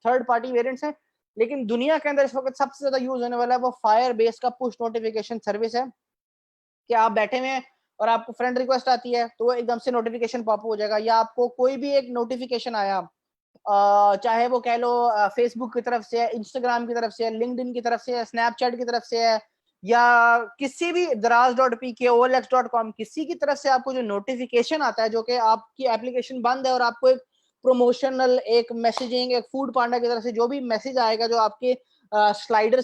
Speaker 1: थर्ड पार्टी वेरिएंट्स हैं, लेकिन दुनिया के अंदर इस वक्त सबसे ज्यादा यूज होने वाला है वो फायर बेस का पुश नोटिफिकेशन सर्विस है। कि आप बैठे हुए हैं और आपको फ्रेंड रिक्वेस्ट आती है तो वो एकदम से नोटिफिकेशन पॉप हो जाएगा, या आपको कोई भी एक नोटिफिकेशन आया, चाहे वो कह लो फेसबुक की तरफ से है, इंस्टाग्राम की तरफ से है, लिंक्डइन की तरफ से है, स्नैपचैट की तरफ से है, या किसी भी दराज.pk olx.com किसी की तरफ से आपको जो नोटिफिकेशन आता है, जो कि आपकी एप्लीकेशन बंद है और आपको एक प्रमोशनल, एक मैसेजिंग, एक फूड पांडा की तरफ से जो भी मैसेज आएगा जो आपके स्लाइड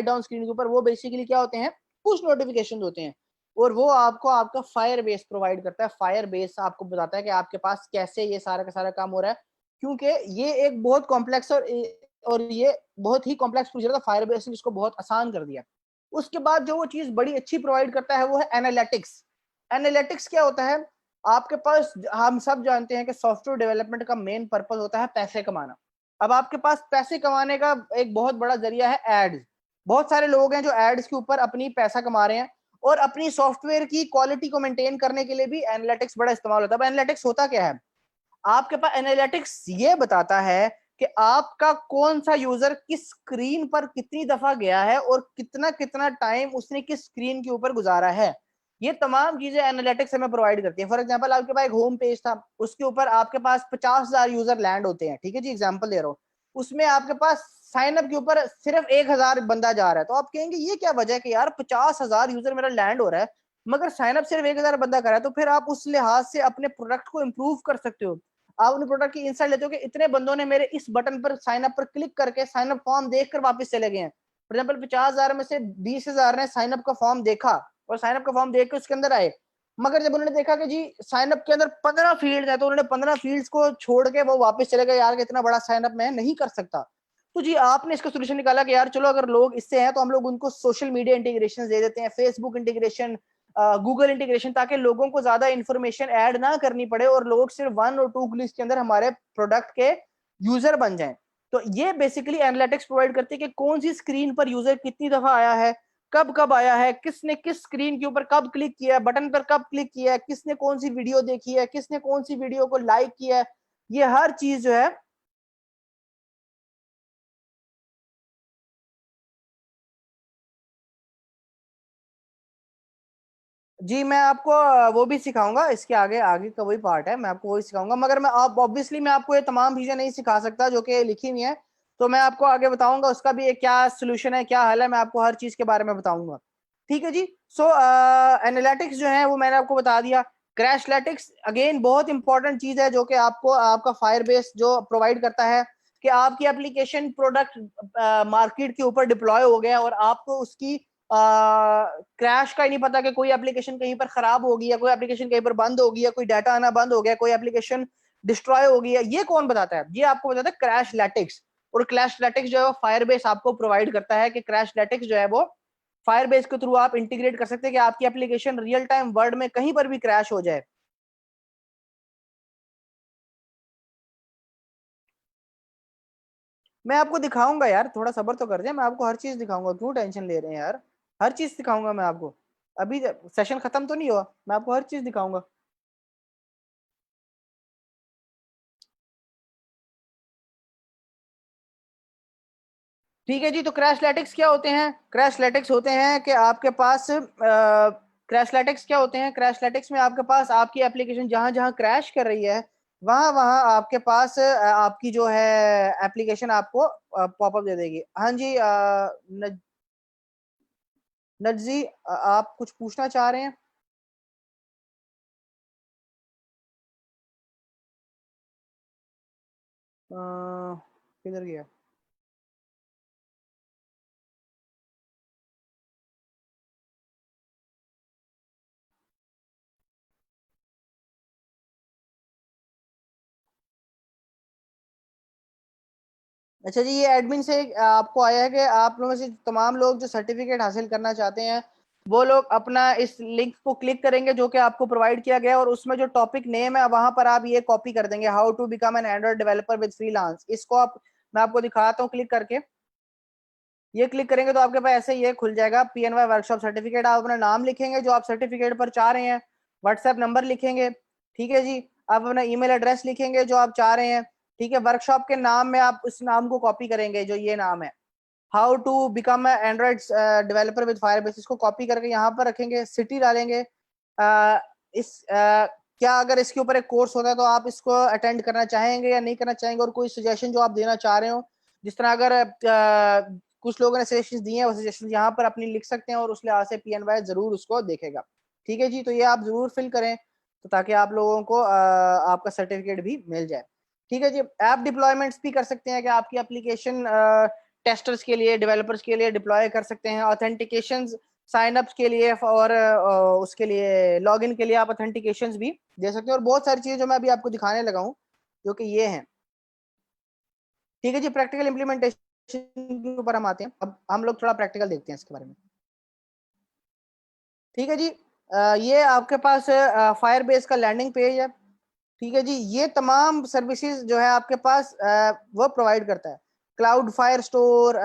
Speaker 1: डाउन स्क्रीन के ऊपर, वो बेसिकली क्या होते हैं? पुश नोटिफिकेशन होते हैं। और वो आपको आपका फायर बेस प्रोवाइड करता है। फायर बेस आपको बताता है कि आपके पास कैसे ये सारा का सारा काम हो रहा है, क्योंकि ये एक बहुत कॉम्प्लेक्स और ये बहुत ही कॉम्प्लेक्स प्रोसीजर था। फायर बेस ने इसको बहुत आसान कर दिया। उसके बाद जो वो चीज बड़ी अच्छी प्रोवाइड करता है वो है एनालिटिक्स। एनालिटिक्स क्या होता है? आपके पास, हम सब जानते हैं कि सॉफ्टवेयर डेवलपमेंट का मेन पर्पस होता है पैसे कमाना। अब आपके पास पैसे कमाने का एक बहुत बड़ा जरिया है एड्स। बहुत सारे लोग हैं जो एड्स के ऊपर अपनी पैसा कमा रहे हैं, और अपनी सॉफ्टवेयर की क्वालिटी को मेंटेन करने के लिए भी एनालिटिक्स बड़ा इस्तेमाल होता है। अब एनालिटिक्स होता क्या है? आपके पास एनालिटिक्स ये बताता है कि आपका कौन सा यूजर किस स्क्रीन पर कितनी दफा गया है और कितना कितना टाइम उसने किस स्क्रीन के ऊपर गुजारा है। ये तमाम चीजें एनालिटिक्स हमें प्रोवाइड करती है। फॉर एग्जांपल आपके पास एक होम पेज था, उसके ऊपर आपके पास 50,000 यूजर लैंड होते हैं। ठीक है जी, एग्जांपल दे रहा हूँ। उसमें आपके पास साइन अप के ऊपर सिर्फ 1,000 बंदा जा रहा है, तो आप कहेंगे ये क्या वजह है कि यार 50,000 यूजर मेरा लैंड हो रहा है मगर साइन अप सिर्फ 1,000 बंदा कर रहा है? तो फिर आप उस लिहाज से अपने प्रोडक्ट को इंप्रूव कर सकते हो। आप अपने प्रोडक्ट की इंसाइट लेते हो कि इतने बंदों ने मेरे इस बटन पर साइन अप पर क्लिक करके साइन अप फॉर्म देखकर वापस चले गए हैं। फॉर एग्जाम्पल 50,000 में से 20,000 ने साइन अप का फॉर्म देखा और साइन अप का फॉर्म देख के उसके अंदर आए, मगर जब उन्होंने देखा कि जी साइन अप के अंदर 15 फील्ड है तो उन्होंने 15 फील्ड्स को छोड़ के वो वापस चले गए, यार इतना बड़ा साइन अप मैं नहीं कर सकता। तो जी आपने इसका सोल्यूशन निकाला कि यार चलो अगर लोग इससे हैं तो हम लोग उनको सोशल मीडिया इंटीग्रेशन दे देते हैं, फेसबुक इंटीग्रेशन, गूगल इंटीग्रेशन, ताकि लोगों को ज्यादा इंफॉर्मेशन ऐड ना करनी पड़े और लोग सिर्फ 1 और 2 क्लिक्स के अंदर हमारे प्रोडक्ट के यूजर बन जाएं। तो ये बेसिकली एनालिटिक्स प्रोवाइड करती है कि कौन सी स्क्रीन पर यूजर कितनी दफा आया है, कब कब आया है, किसने किस स्क्रीन के ऊपर कब क्लिक किया है, बटन पर कब क्लिक किया है, किसने कौन सी वीडियो देखी है, किसने कौन सी वीडियो को लाइक किया है। ये हर चीज जो है। जी मैं आपको वो भी सिखाऊंगा, इसके आगे आगे का वही पार्ट है, मैं आपको वही सिखाऊंगा, मगर मैं आप ऑब्वियसली मैं आपको ये तमाम चीजें नहीं सिखा सकता जो कि लिखी हुई है। तो मैं आपको आगे बताऊंगा उसका भी एक क्या सोल्यूशन है, क्या हल है, मैं आपको हर चीज के बारे में बताऊंगा। ठीक है जी। सो एनालिटिक्स जो है वो मैंने आपको बता दिया। क्रैशलेटिक्स अगेन बहुत इंपॉर्टेंट चीज है जो कि आपको आपका फायर बेस जो प्रोवाइड करता है कि आपकी एप्लीकेशन प्रोडक्ट मार्केट के ऊपर डिप्लॉय हो गया और आपको उसकी क्रैश का ही नहीं पता कि कोई एप्लीकेशन कहीं पर खराब होगी या कोई एप्लीकेशन कहीं पर बंद होगी या कोई डाटा आना बंद हो गया, कोई एप्लीकेशन डिस्ट्रॉय हो गई है। ये कौन बताता है? ये आपको बताता है क्रैश लैटिक्स। और क्रैश लैटिक्स जो है वो फायरबेस आपको प्रोवाइड करता है कि क्रैश लैटिक्स जो है वो फायरबेस के थ्रू आप इंटीग्रेट कर सकते हैं कि आपकी एप्लीकेशन रियल टाइम वर्ल्ड में कहीं पर भी क्रैश हो जाए। मैं आपको दिखाऊंगा यार, थोड़ा सब्र तो कर जाए, मैं आपको हर चीज दिखाऊंगा, क्यों टेंशन ले रहे हैं यार। हर चीज दिखाऊंगा मैं आपको। अभी सेशन खत्म तो नहीं हुआ, मैं आपको हर चीज दिखाऊंगा। ठीक है जी। तो क्रैशलेटिक्स क्या होते हैं? क्रैशलेटिक्स होते हैं कि आपके पास क्रैशलेटिक्स क्या होते हैं? क्रैशलेटिक्स में आपके पास आपकी एप्लीकेशन जहां जहां क्रैश कर रही है वहां वहां आपके पास आपकी जो है एप्लीकेशन आपको पॉपअप दे देगी। हाँ जी, नजी, आप कुछ पूछना चाह रहे हैं? किधर गया? अच्छा जी, ये एडमिन से आपको आया है कि आप लोगों से तमाम लोग जो सर्टिफिकेट हासिल करना चाहते हैं वो लोग अपना इस लिंक को क्लिक करेंगे जो कि आपको प्रोवाइड किया गया है, और उसमें जो टॉपिक नेम है वहां पर आप ये कॉपी कर देंगे, how to become an Android developer with freelance. इसको आप, मैं आपको दिखाता हूँ क्लिक करके। ये क्लिक करेंगे तो आपके पास ऐसे ये खुल जाएगा, PNY वर्कशॉप सर्टिफिकेट। आप अपना नाम लिखेंगे जो आप सर्टिफिकेट पर चाह रहे हैं, व्हाट्सएप नंबर लिखेंगे, ठीक है जी। आप अपना ईमेल एड्रेस लिखेंगे जो आप चाह रहे हैं, ठीक है। वर्कशॉप के नाम में आप उस नाम को कॉपी करेंगे जो ये नाम है, how to become Android developer with Firebase. इसको कॉपी करके यहाँ पर रखेंगे, सिटी डालेंगे। क्या अगर इसके ऊपर एक कोर्स होता है तो आप इसको अटेंड करना चाहेंगे या नहीं करना चाहेंगे, और कोई सजेशन जो आप देना चाह रहे हो, जिस तरह अगर कुछ लोगों ने सजेशन दिए हैं वो सजेशन यहाँ पर अपनी लिख सकते हैं, और उस लिहाज से PNY जरूर उसको देखेगा। ठीक है जी, तो ये आप जरूर फिल करें तो ताकि आप लोगों को आपका सर्टिफिकेट भी मिल जाए। ठीक है जी। ऐप डिप्लॉयमेंट्स भी कर सकते हैं कि आपकी एप्लीकेशन टेस्टर्स के लिए, डेवलपर्स के लिए डिप्लॉय कर सकते हैं। ऑथेंटिकेशन साइन अप्स के लिए और उसके लिए लॉगिन के लिए आप ऑथेंटिकेशंस भी दे सकते हैं, और बहुत सारी चीजें जो मैं अभी आपको दिखाने लगा हूँ जो कि ये हैं। ठीक है जी। प्रैक्टिकल इंप्लीमेंटेशन के ऊपर हम आते हैं, अब हम लोग थोड़ा प्रैक्टिकल देखते हैं इसके बारे में। ठीक है जी। ये आपके पास फायर बेस का लैंडिंग पेज है। ठीक है जी। ये तमाम सर्विसेज जो है आपके पास वो प्रोवाइड करता है। Cloud fire store,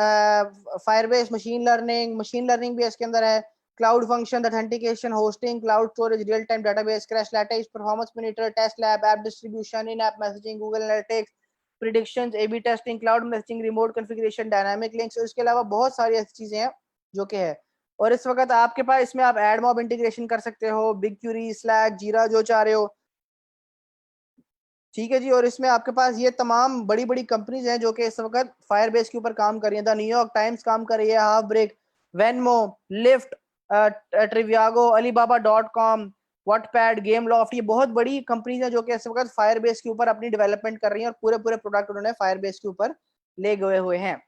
Speaker 1: Firebase machine learning भी इसके अंदर है। Cloud function authentication, hosting, cloud storage, real time database, Crashlytics, performance monitor, test lab, app distribution, in app messaging, Google analytics, predictions, A B testing, cloud messaging, remote configuration, dynamic links, और इसके अलावा बहुत सारी ऐसी चीजें हैं जो कि है। और इस वक्त आपके पास इसमें आप एडमॉब इंटीग्रेशन कर सकते हो, बिग क्यूरी, स्लैक, जीरा जो चाह रहे हो। ठीक है जी। और इसमें आपके पास ये तमाम बड़ी बड़ी कंपनीज हैं जो कि इस वक्त फायरबेस के ऊपर काम कर रही हैं। द न्यूयॉर्क टाइम्स काम कर रही है, Halfbrick, Venmo, Lyft, Trivago, Alibaba.com, Wattpad, Gameloft, ये बहुत बड़ी कंपनीज हैं जो कि इस वक्त फायरबेस के ऊपर अपनी डेवलपमेंट कर रही हैं, और पूरे पूरे प्रोडक्ट उन्होंने फायरबेस के ऊपर ले गए हुए हैं।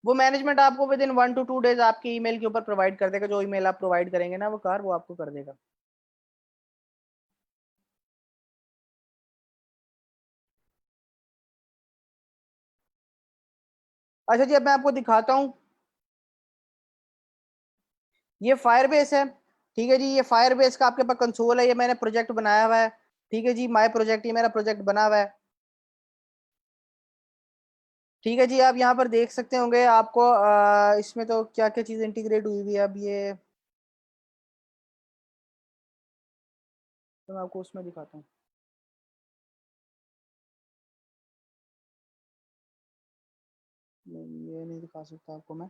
Speaker 1: वो मैनेजमेंट आपको विद इन 1 to 2 डेज आपके ईमेल के ऊपर प्रोवाइड कर देगा। जो ईमेल आप प्रोवाइड करेंगे ना वो कार वो आपको कर देगा। अच्छा जी, अब मैं आपको दिखाता हूँ, ये फायरबेस है। ठीक है जी। ये फायरबेस का आपके पास कंसोल है, ये मैंने प्रोजेक्ट बनाया हुआ है। ठीक है जी, माय प्रोजेक्ट, ये मेरा प्रोजेक्ट बना हुआ है। ठीक है जी। आप यहाँ पर देख सकते होंगे, आपको इसमें तो क्या क्या चीज़ इंटीग्रेट हुई हुई है। अब ये तो मैं आपको उसमें दिखाता हूँ। नहीं, ये नहीं दिखा सकता आपको मैं।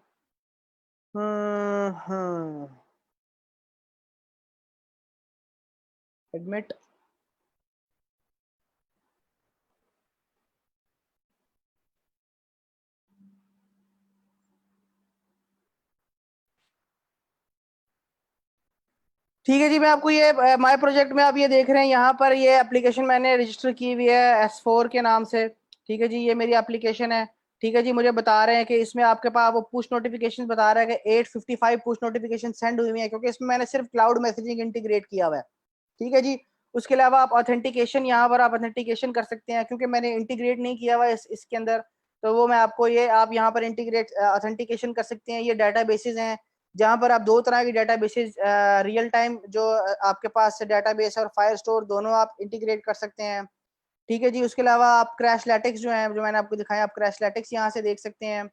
Speaker 1: हाँ, एडमिट। ठीक है जी। मैं आपको ये माय प्रोजेक्ट में आप ये देख रहे हैं, यहाँ पर ये एप्लीकेशन मैंने रजिस्टर की हुई है S4 के नाम से। ठीक है जी, ये मेरी एप्लीकेशन है। ठीक है जी। मुझे बता रहे हैं कि इसमें आपके पास वो पुश नोटिफिकेशन बता रहा है कि 855 पुश नोटिफिकेशन सेंड हुई है, क्योंकि इसमें मैंने सिर्फ क्लाउड मैसेजिंग इंटीग्रेट किया हुआ है। ठीक है जी। उसके अलावा आप ऑथेंटिकेशन, यहाँ पर आप ऑथेंटिकेशन कर सकते हैं, क्योंकि मैंने इंटीग्रेट नहीं किया हुआ इसके अंदर। तो वो मैं आपको ये, आप यहाँ पर इंटीग्रेट ऑथेंटिकेशन कर सकते हैं। ये डाटा बेसिस हैं जहाँ पर आप दो तरह की डाटा बेसिस, रियल टाइम जो आपके पास डाटाबेस है और फायर स्टोर, दोनों आप इंटीग्रेट कर सकते हैं। ठीक है जी। उसके अलावा आप क्रैश लैटिक्स जो है, जो मैंने आपको दिखाया, आप क्रैश लैटिक्स यहाँ से देख सकते हैं।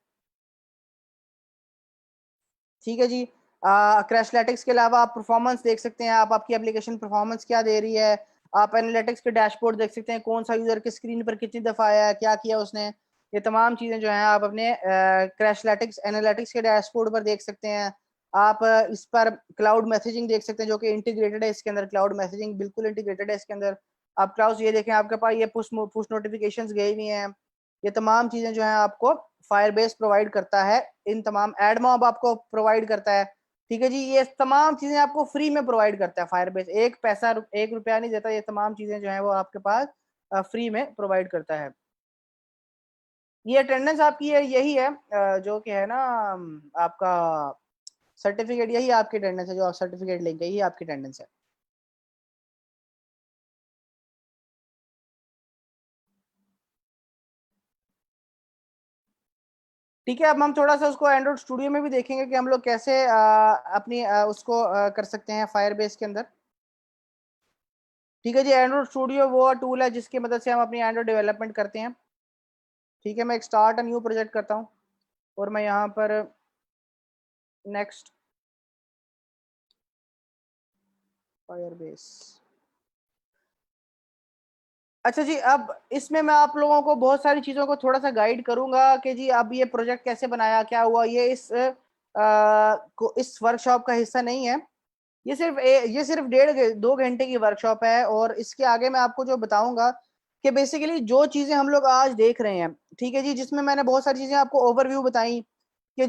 Speaker 1: ठीक है जी। क्रैशलेटिक्स के अलावा आप परफॉर्मेंस देख सकते हैं, आप आपकी एप्लीकेशन परफॉर्मेंस क्या दे रही है। आप एनालिटिक्स के डैशबोर्ड देख सकते हैं, कौन सा यूजर की स्क्रीन पर कितनी दफा आया है, क्या किया उसने। ये तमाम चीजें जो हैं आप अपने क्रैशलैटिक्स एनालिटिक्स के डैशबोर्ड पर देख सकते हैं। आप इस पर क्लाउड मैसेजिंग देख सकते हैं जो कि इंटीग्रेटेड है इसके अंदर, क्लाउड मैसेजिंग बिल्कुल इंटीग्रेटेड है इसके अंदर। आप क्लाउड ये देखें, आपके पास ये पुश नोटिफिकेशंस गई हुई हैं। ये तमाम चीजें जो है आपको फायरबेस प्रोवाइड करता है। इन तमाम एडमॉब आपको प्रोवाइड करता है। ठीक है जी, ये तमाम चीजें आपको फ्री में प्रोवाइड करता है फायरबेस, एक पैसा 1 रुपया नहीं देता। ये तमाम चीजें जो है वो आपके पास फ्री में प्रोवाइड करता है। ये अटेंडेंस आपकी है, यही है जो कि है ना आपका सर्टिफिकेट, यही आपकी अटेंडेंस है, जो आप सर्टिफिकेट लेंगे यही आपकी अटेंडेंस है। ठीक है, अब हम थोड़ा सा उसको एंड्रॉइड स्टूडियो में भी देखेंगे कि हम लोग कैसे अपनी उसको कर सकते हैं फायरबेस के अंदर। ठीक है जी, एंड्रॉइड स्टूडियो वो टूल है जिसकी मदद से हम अपनी एंड्रॉइड डेवलपमेंट करते हैं। ठीक है, मैं एक स्टार्ट न्यू प्रोजेक्ट करता हूँ और मैं यहाँ पर नेक्स्ट फायरबेस। अच्छा जी, अब इसमें मैं आप लोगों को बहुत सारी चीज़ों को थोड़ा सा गाइड करूंगा कि जी अब ये प्रोजेक्ट कैसे बनाया, क्या हुआ। ये इस वर्कशॉप का हिस्सा नहीं है। ये सिर्फ 1.5 2 घंटे की वर्कशॉप है और इसके आगे मैं आपको जो बताऊंगा कि बेसिकली जो चीजें हम लोग आज देख रहे हैं, ठीक है जी, जिसमें मैंने बहुत सारी चीजें आपको ओवरव्यू बताई कि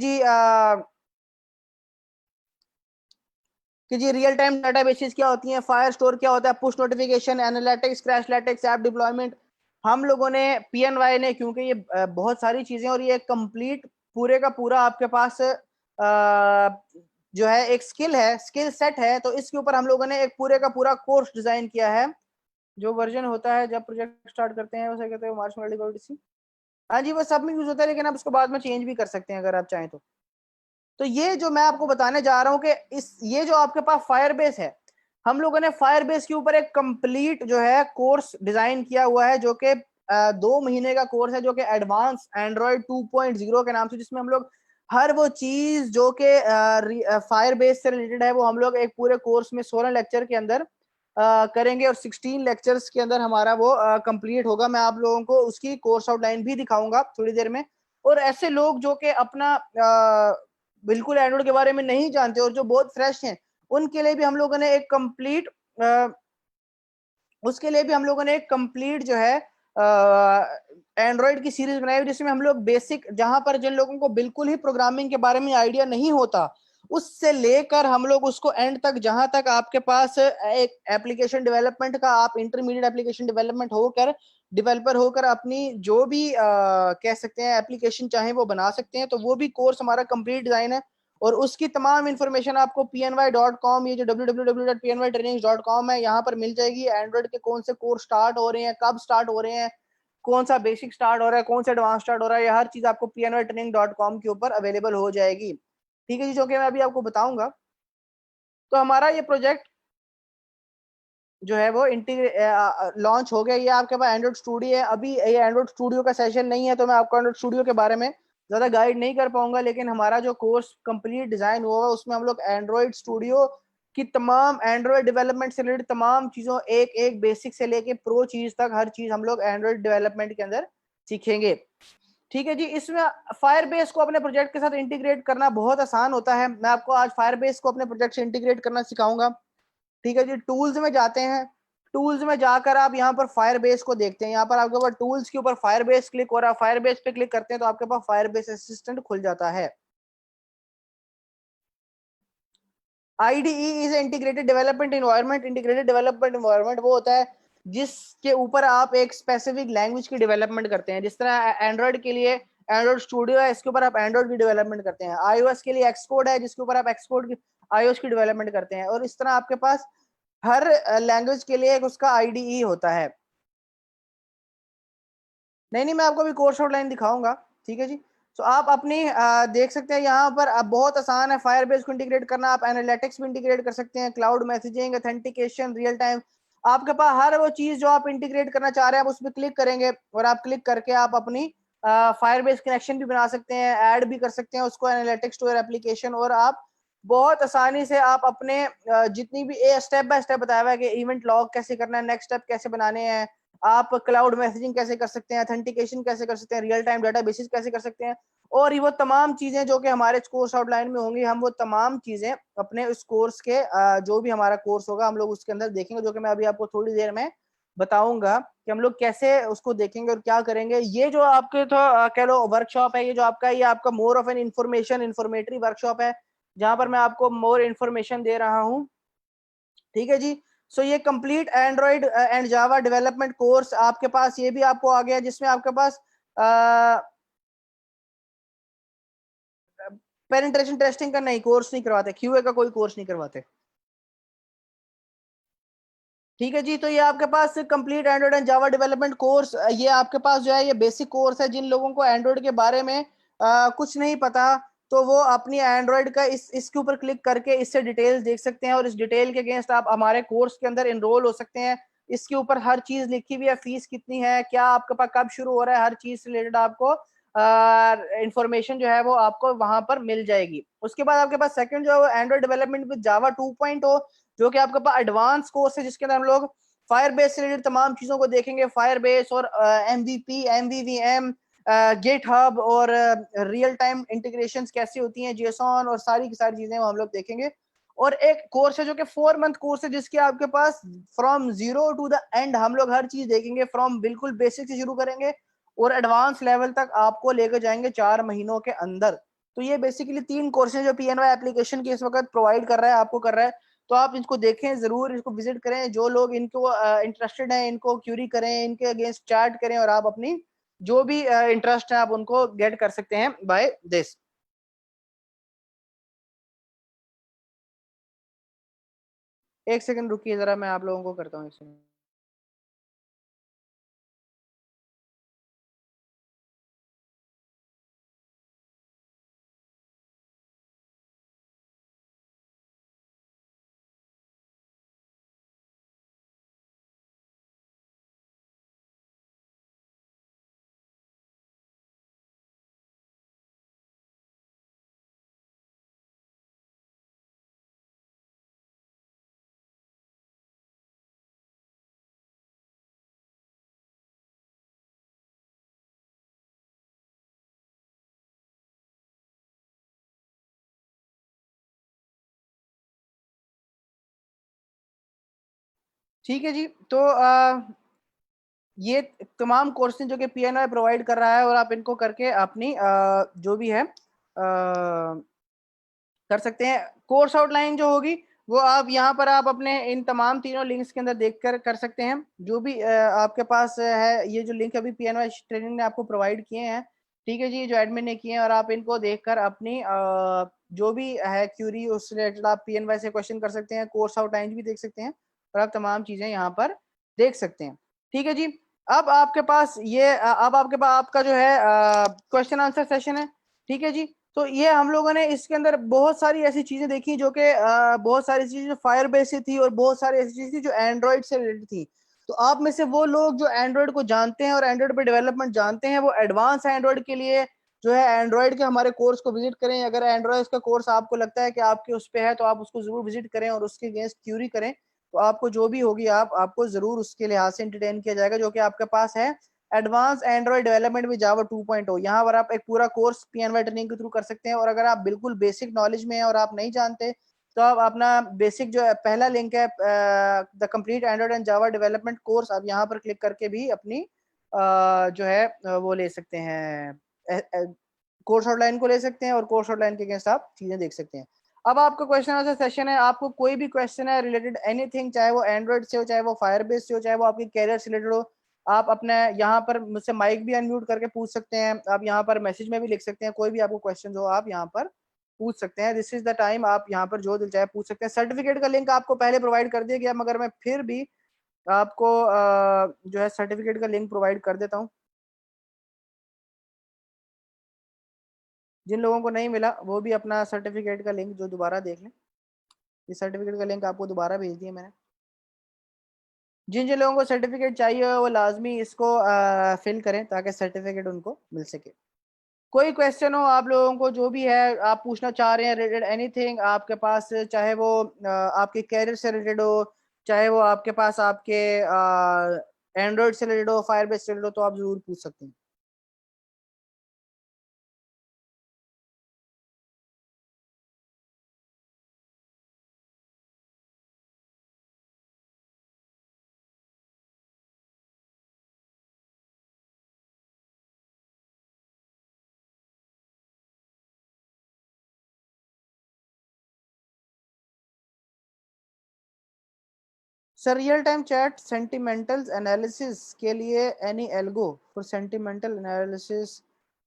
Speaker 1: जी रियल टाइम डाटाबेसेस क्या होती हैं, फायर स्टोर क्या होता है, push notification, analytics, Crashlytics, app deployment. हम लोगों ने पीएनवाई ने, क्योंकि ये बहुत सारी चीजें और ये कंप्लीट पूरे का पूरा आपके पास जो है एक स्किल सेट है, तो इसके ऊपर हम लोगों ने एक पूरे का पूरा कोर्स डिजाइन किया है। जो वर्जन होता है जब प्रोजेक्ट स्टार्ट करते हैं उसे कहते हैं मार्च में। हाँ जी, वो सब में यूज होता है, लेकिन आप उसको बाद में चेंज भी कर सकते हैं अगर आप चाहें तो। तो ये जो मैं आपको बताने जा रहा हूँ कि ये जो आपके पास फायरबेस है, हम लोगों ने फायरबेस के ऊपर एक कंप्लीट जो है कोर्स डिजाइन किया हुआ है, जो कि 2 महीने का कोर्स है, जो कि एडवांस एंड्रॉइड 2.0 के नाम से, जिसमें हम लोग हर वो चीज जो कि फायरबेस से रिलेटेड है वो हम लोग एक पूरे कोर्स में 16 लेक्चर के अंदर करेंगे और 16 लेक्चर्स के अंदर हमारा वो कंप्लीट होगा। मैं आप लोगों को उसकी कोर्स आउटलाइन भी दिखाऊंगा थोड़ी देर में। और ऐसे लोग जो कि अपना बिल्कुल एंड्रॉइड के बारे में नहीं जानते और जो बहुत फ्रेश हैं, उनके लिए भी हम लोगों ने एक कंप्लीट उसके लिए भी हम लोगों ने एक कंप्लीट जो है एंड्रॉइड की सीरीज बनाई हुई, जिसमें हम लोग बेसिक, जहां पर जिन लोगों को बिल्कुल ही प्रोग्रामिंग के बारे में आइडिया नहीं होता, उससे लेकर हम लोग उसको एंड तक, जहां तक आपके पास एक एप्लीकेशन डेवलपमेंट का, आप इंटरमीडिएट एप्लीकेशन डेवलपमेंट होकर डेवलपर होकर अपनी जो भी कह सकते हैं एप्लीकेशन चाहे वो बना सकते हैं, तो वो भी कोर्स हमारा कंप्लीट डिजाइन है। और उसकी तमाम इन्फॉर्मेशन आपको pny.com, ये जो www.pnytrainings.com है, यहाँ पर मिल जाएगी। एंड्रॉइड के कौन से कोर्स स्टार्ट हो रहे हैं, कब स्टार्ट हो रहे हैं, कौन सा बेसिक स्टार्ट हो रहा है, कौन सा एडवांस स्टार्ट हो रहा है, ये हर चीज आपको pnytraining.com के ऊपर अवेलेबल हो जाएगी। ठीक है जी, जो कि मैं अभी आपको बताऊंगा। तो हमारा ये प्रोजेक्ट जो है वो लॉन्च हो गया। ये आपके पास एंड्रॉइड स्टूडियो है, अभी ये एंड्रॉइड स्टूडियो का सेशन नहीं है, तो मैं आपको एंड्रॉइड स्टूडियो के बारे में ज्यादा गाइड नहीं कर पाऊंगा, लेकिन हमारा जो कोर्स कंप्लीट डिजाइन हुआ है उसमें हम लोग एंड्रॉइड स्टूडियो की तमाम एंड्रॉइड डेवलपमेंट से रिलेटेड तमाम चीजों, एक एक बेसिक से लेके प्रो चीज तक, हर चीज हम लोग एंड्रॉइड डेवलपमेंट के अंदर सीखेंगे। ठीक है जी, इसमें फायरबेस को अपने प्रोजेक्ट के साथ इंटीग्रेट करना बहुत आसान होता है। मैं आपको आज फायरबेस को अपने प्रोजेक्ट से इंटीग्रेट करना सिखाऊंगा। ठीक है जी, टूल्स में जाते हैं। टूल्स में जाकर आप यहाँ पर फायर बेस को देखते हैं, यहाँ पर आपके पास टूल्स के ऊपर फायर बेस क्लिक हो रहा है, फायर बेस पे क्लिक करते हैं तो आपके पास फायर बेस असिस्टेंट खुल जाता है। IDE is integrated development environment. Integrated development environment वो होता है जिसके ऊपर आप एक स्पेसिफिक लैंग्वेज की डेवलपमेंट करते हैं। जिस तरह एंड्रॉइड के लिए एंड्रॉइड स्टूडियो है, इसके ऊपर आप एंड्रॉइड की डेवलपमेंट करते हैं। आईओएस के लिए एक्सकोड है, जिसके ऊपर आप एक्सकोड की आईओएस की डेवलपमेंट करते हैं। और इस तरह आपके पास हर लैंग्वेज के लिए एक उसका आईडीई होता है। नहीं नहीं, मैं आपको अभी कोर्स आउटलाइन दिखाऊंगा। ठीक है जी, तो आप अपनी देख सकते हैं यहाँ पर। अब बहुत आसान है फायरबेस को इंटीग्रेट करना। आप एनालिटिक्स भी इंटीग्रेट कर सकते हैं, cloud messaging, authentication, real time. आपके पास हर वो चीज जो आप इंटीग्रेट करना चाह रहे हैं आप उस पर क्लिक करेंगे और आप क्लिक करके आप अपनी फायरबेस कनेक्शन भी बना सकते हैं, ऐड भी कर सकते हैं उसको एनालिटिक्स टू योर एप्लीकेशन। और आप बहुत आसानी से आप अपने जितनी भी स्टेप बाय स्टेप बताया हुआ है कि इवेंट लॉग कैसे करना है, नेक्स्ट स्टेप कैसे बनाने हैं, आप क्लाउड मैसेजिंग कैसे कर सकते हैं, ऑथेंटिकेशन कैसे कर सकते हैं, रियल टाइम डाटा बेसिस कैसे कर सकते हैं, और ये वो तमाम चीजें जो कि हमारे कोर्स आउटलाइन में होंगी, हम वो तमाम चीजें अपने उस कोर्स के जो भी हमारा कोर्स होगा हम लोग उसके अंदर देखेंगे, जो कि मैं अभी आपको थोड़ी देर में बताऊंगा कि हम लोग कैसे उसको देखेंगे और क्या करेंगे। ये जो आपके तो कह लो वर्कशॉप है, ये जो आपका, ये आपका more of an information informatory workshop है, जहां पर मैं आपको मोर इंफॉर्मेशन दे रहा हूं। ठीक है जी। सो ये complete Android and Java development course आपके पास ये भी आपको आ गया, जिसमें आपके पास पेनिट्रेशन टेस्टिंग का नहीं कोर्स नहीं करवाते, क्यूए का कोई कोर्स नहीं करवाते। ठीक है जी। तो ये आपके पास complete Android and Java development course, ये आपके पास जो है ये बेसिक कोर्स है। जिन लोगों को एंड्रॉइड के बारे में कुछ नहीं पता, तो वो अपनी एंड्रॉइड का इसके ऊपर क्लिक करके इससे डिटेल्स देख सकते हैं, और इस डिटेल के अगेंस्ट आप हमारे कोर्स के अंदर इनरोल हो सकते हैं। इसके ऊपर हर चीज लिखी हुई है, फीस कितनी है, क्या आपके पास कब शुरू हो रहा है, हर चीज से रिलेटेड आपको इंफॉर्मेशन जो है वो आपको वहां पर मिल जाएगी। उसके बाद आपके पास सेकंड जो है एंड्रॉइड डेवलपमेंट विद जावा 2.0, जो कि आपके पास एडवांस कोर्स है, जिसके अंदर हम लोग फायर बेस से रिलेटेड तमाम चीजों को देखेंगे, फायर बेस और एमवीपी, एमवीवीएम, गेट हब, और रियल टाइम इंटीग्रेशन कैसी होती हैं, जेसॉन, और सारी की सारी चीजें वो हम लोग देखेंगे। और एक कोर्स है जो कि 4 मंथ कोर्स है, जिसके आपके पास from zero to the end हम लोग हर चीज देखेंगे, फ्रॉम बिल्कुल बेसिक से शुरू करेंगे और एडवांस लेवल तक आपको लेकर जाएंगे 4 महीनों के अंदर। तो ये बेसिकली 3 कोर्सेज जो पीएनवाई एप्लीकेशन की इस वक्त प्रोवाइड कर रहा है, आपको कर रहा है। तो आप इसको देखें, जरूर इसको विजिट करें, जो लोग इनको इंटरेस्टेड हैं इनको क्यूरी करें, इनके अगेंस्ट चैट करें, और आप अपनी जो भी इंटरेस्ट है आप उनको गेट कर सकते हैं बाय दिस। एक सेकंड रुकिए जरा, मैं आप लोगों को करता हूँ एक सेकंड। ठीक है जी। तो ये तमाम कोर्सेज जो कि पीएनआई प्रोवाइड कर रहा है, और आप इनको करके अपनी जो भी है कर सकते हैं। कोर्स आउटलाइन जो होगी वो आप यहाँ पर आप अपने इन तमाम तीनों लिंक्स के अंदर देखकर कर सकते हैं। जो भी आपके पास है, ये जो लिंक अभी पीएनवाई ट्रेनिंग ने आपको प्रोवाइड किए हैं, ठीक है जी, जो एडमिन ने किए हैं, और आप इनको देखकर अपनी जो भी है क्यूरी उस रिलेटेड आप पीएनवाई से क्वेश्चन कर सकते हैं, कोर्स आउटलाइन भी देख सकते हैं, और आप तमाम चीजें यहाँ पर देख सकते हैं। ठीक है जी। अब आपके पास ये अब आपके पास आपका जो है क्वेश्चन आंसर सेशन है। ठीक है जी। तो ये हम लोगों ने इसके अंदर बहुत सारी ऐसी चीजें देखी जो कि बहुत सारी चीजें जो फायर बेस से थी, और बहुत सारी ऐसी चीजें थी जो एंड्रॉइड से रिलेटेड थी। तो आप में से वो लोग जो एंड्रॉइड को जानते हैं और एंड्रॉइड पे डेवलपमेंट जानते हैं, वो एडवांस एंड्रॉइड के लिए जो है एंड्रॉइड के हमारे कोर्स को विजिट करें। अगर एंड्रॉइड का कोर्स आपको लगता है कि आपके उस पे है, तो आप उसको जरूर विजिट करें और उसके अगेंस्ट क्यूरी करें। तो आपको जो भी होगी आपको जरूर उसके लिहाज से एंटरटेन किया जाएगा, जो कि आपके पास है advance Android development with Java 2.0। यहाँ पर आप एक पूरा कोर्स पीएनवाई ट्रेनिंग के थ्रू कर सकते हैं। और अगर आप बिल्कुल बेसिक नॉलेज में हैं और आप नहीं जानते, तो आप अपना बेसिक जो है पहला लिंक है the complete Android and Java development course, आप यहाँ पर क्लिक करके भी अपनी जो है वो ले सकते हैं, कोर्स आउटलाइन को ले सकते हैं, और कोर्स आउटलाइन के अगेंस्ट आप चीजें देख सकते हैं। अब आपका क्वेश्चन आंसर सेशन है। आपको कोई भी क्वेश्चन है रिलेटेड एनीथिंग, चाहे वो एंड्रॉइड से हो, चाहे वो फायरबेस से हो, चाहे वो आपके कैरियर से रिलेटेड हो, आप अपने यहाँ पर मुझसे माइक भी अनम्यूट करके पूछ सकते हैं। आप यहाँ पर मैसेज में भी लिख सकते हैं, कोई भी आपको क्वेश्चन हो आप यहाँ पर पूछ सकते हैं। दिस इज द टाइम, आप यहाँ पर जो दिल चाहे पूछ सकते हैं। सर्टिफिकेट का लिंक आपको पहले प्रोवाइड कर दिया गया, मगर मैं फिर भी आपको जो है सर्टिफिकेट का लिंक प्रोवाइड कर देता हूँ। जिन लोगों को नहीं मिला वो भी अपना सर्टिफिकेट का लिंक जो दोबारा देख लें। इस सर्टिफिकेट का लिंक आपको दोबारा भेज दिया मैंने। जिन जिन लोगों को सर्टिफिकेट चाहिए वो लाजमी इसको फिल करें ताकि सर्टिफिकेट उनको मिल सके। कोई क्वेश्चन हो आप लोगों को, जो भी है आप पूछना चाह रहे हैं रिलेटेड एनीथिंग आपके पास, चाहे वो आपके कैरियर से रिलेटेड हो, चाहे वो आपके पास आपके एंड्रॉइड से रिलेटेड हो, फायरबेस से रिलेटेड हो, तो आप जरूर पूछ सकते हैं। Sir real time chat sentimental analysis के लिए any algo for sentimental analysis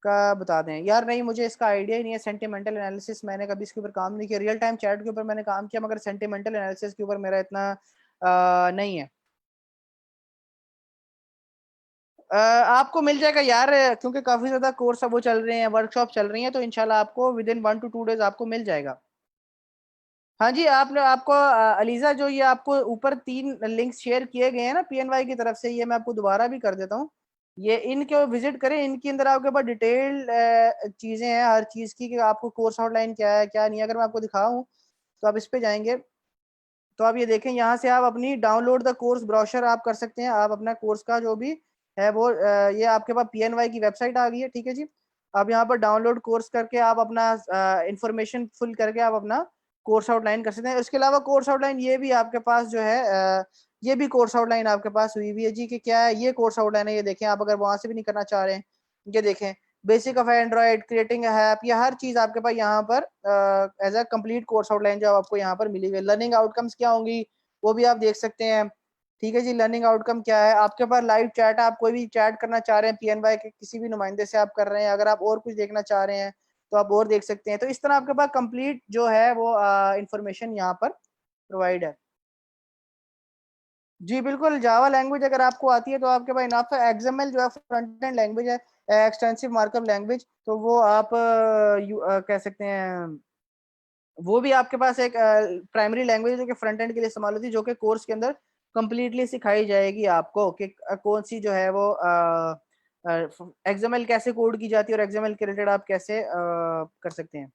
Speaker 1: का बता दें। यार नहीं, मुझे इसका आइडिया ही नहीं है। सेंटिमेंटल एनालिसिस मैंने कभी इसके ऊपर काम नहीं किया। रियल टाइम चैट के ऊपर मैंने काम किया, मगर सेंटिमेंटल एनालिसिस के ऊपर मेरा इतना नहीं है। आपको मिल जाएगा यार, क्योंकि काफी ज्यादा कोर्स अब वो चल रहे हैं, वर्कशॉप चल रही हैं, तो इंशाल्लाह आपको विद इन 1 to 2 डेज आपको मिल जाएगा। हाँ जी, आपने आपको अलीजा, जो ये आपको ऊपर 3 लिंक्स शेयर किए गए हैं ना पीएनवाई की तरफ से, ये मैं आपको दोबारा भी कर देता हूँ। ये इनके विजिट करें, इनके अंदर आपके पास डिटेल्ड चीजें हैं हर चीज की, कि आपको कोर्स आउटलाइन क्या है क्या नहीं है। अगर मैं आपको दिखाऊं तो आप इस पे जाएंगे, तो आप ये देखें, यहाँ से आप अपनी डाउनलोड द कोर्स ब्रोशर आप कर सकते हैं। आप अपना कोर्स का जो भी है वो ये आपके पास पीएनवाई की वेबसाइट आ गई है, ठीक है जी। आप यहाँ पर डाउनलोड कोर्स करके आप अपना इंफॉर्मेशन फिल करके आप अपना कोर्स आउटलाइन कर सकते हैं। इसके अलावा कोर्स आउटलाइन ये भी आपके पास जो है ये भी कोर्स आउटलाइन आपके पास हुई हुई है जी, कि क्या है ये कोर्स आउटलाइन है। ये देखें, आप अगर वहां से भी नहीं करना चाह रहे हैं, ये देखें, basic of Android, creating app, या हर चीज आपके पास यहाँ पर as a complete course outline जो आपको यहाँ पर मिली हुई है। लर्निंग आउटकम्स क्या होंगी वो भी आप देख सकते हैं, ठीक है जी। लर्निंग आउटकम क्या है आपके पास, लाइव चैट, आप कोई भी चैट करना चाह रहे हैं पीएनवाई के किसी भी नुमाइंदे से आप कर रहे हैं, अगर आप और कुछ देखना चाह रहे हैं तो आप और देख सकते हैं। तो इस तरह आपके पास कंप्लीट जो है वो इंफॉर्मेशन यहाँ पर प्रोवाइड है। जी बिल्कुल, जावा लैंग्वेज अगर आपको आती है तो आपके पास इनाफ है। एक्सएमएल जो है फ्रंट एंड लैंग्वेज है, एक्सटेंसिव मार्कअप लैंग्वेज, तो वो आप कह सकते हैं, वो भी आपके पास एक प्राइमरी लैंग्वेज जो कि फ्रंट एंड के लिए इस्तेमाल होती है, जो कि कोर्स के अंदर कंप्लीटली सिखाई जाएगी आपको, कि कौन सी जो है वो एक्सएमएल कैसे कोड की जाती है, और एक्सएमएल के रिलेटेड आप कैसे कर सकते हैं।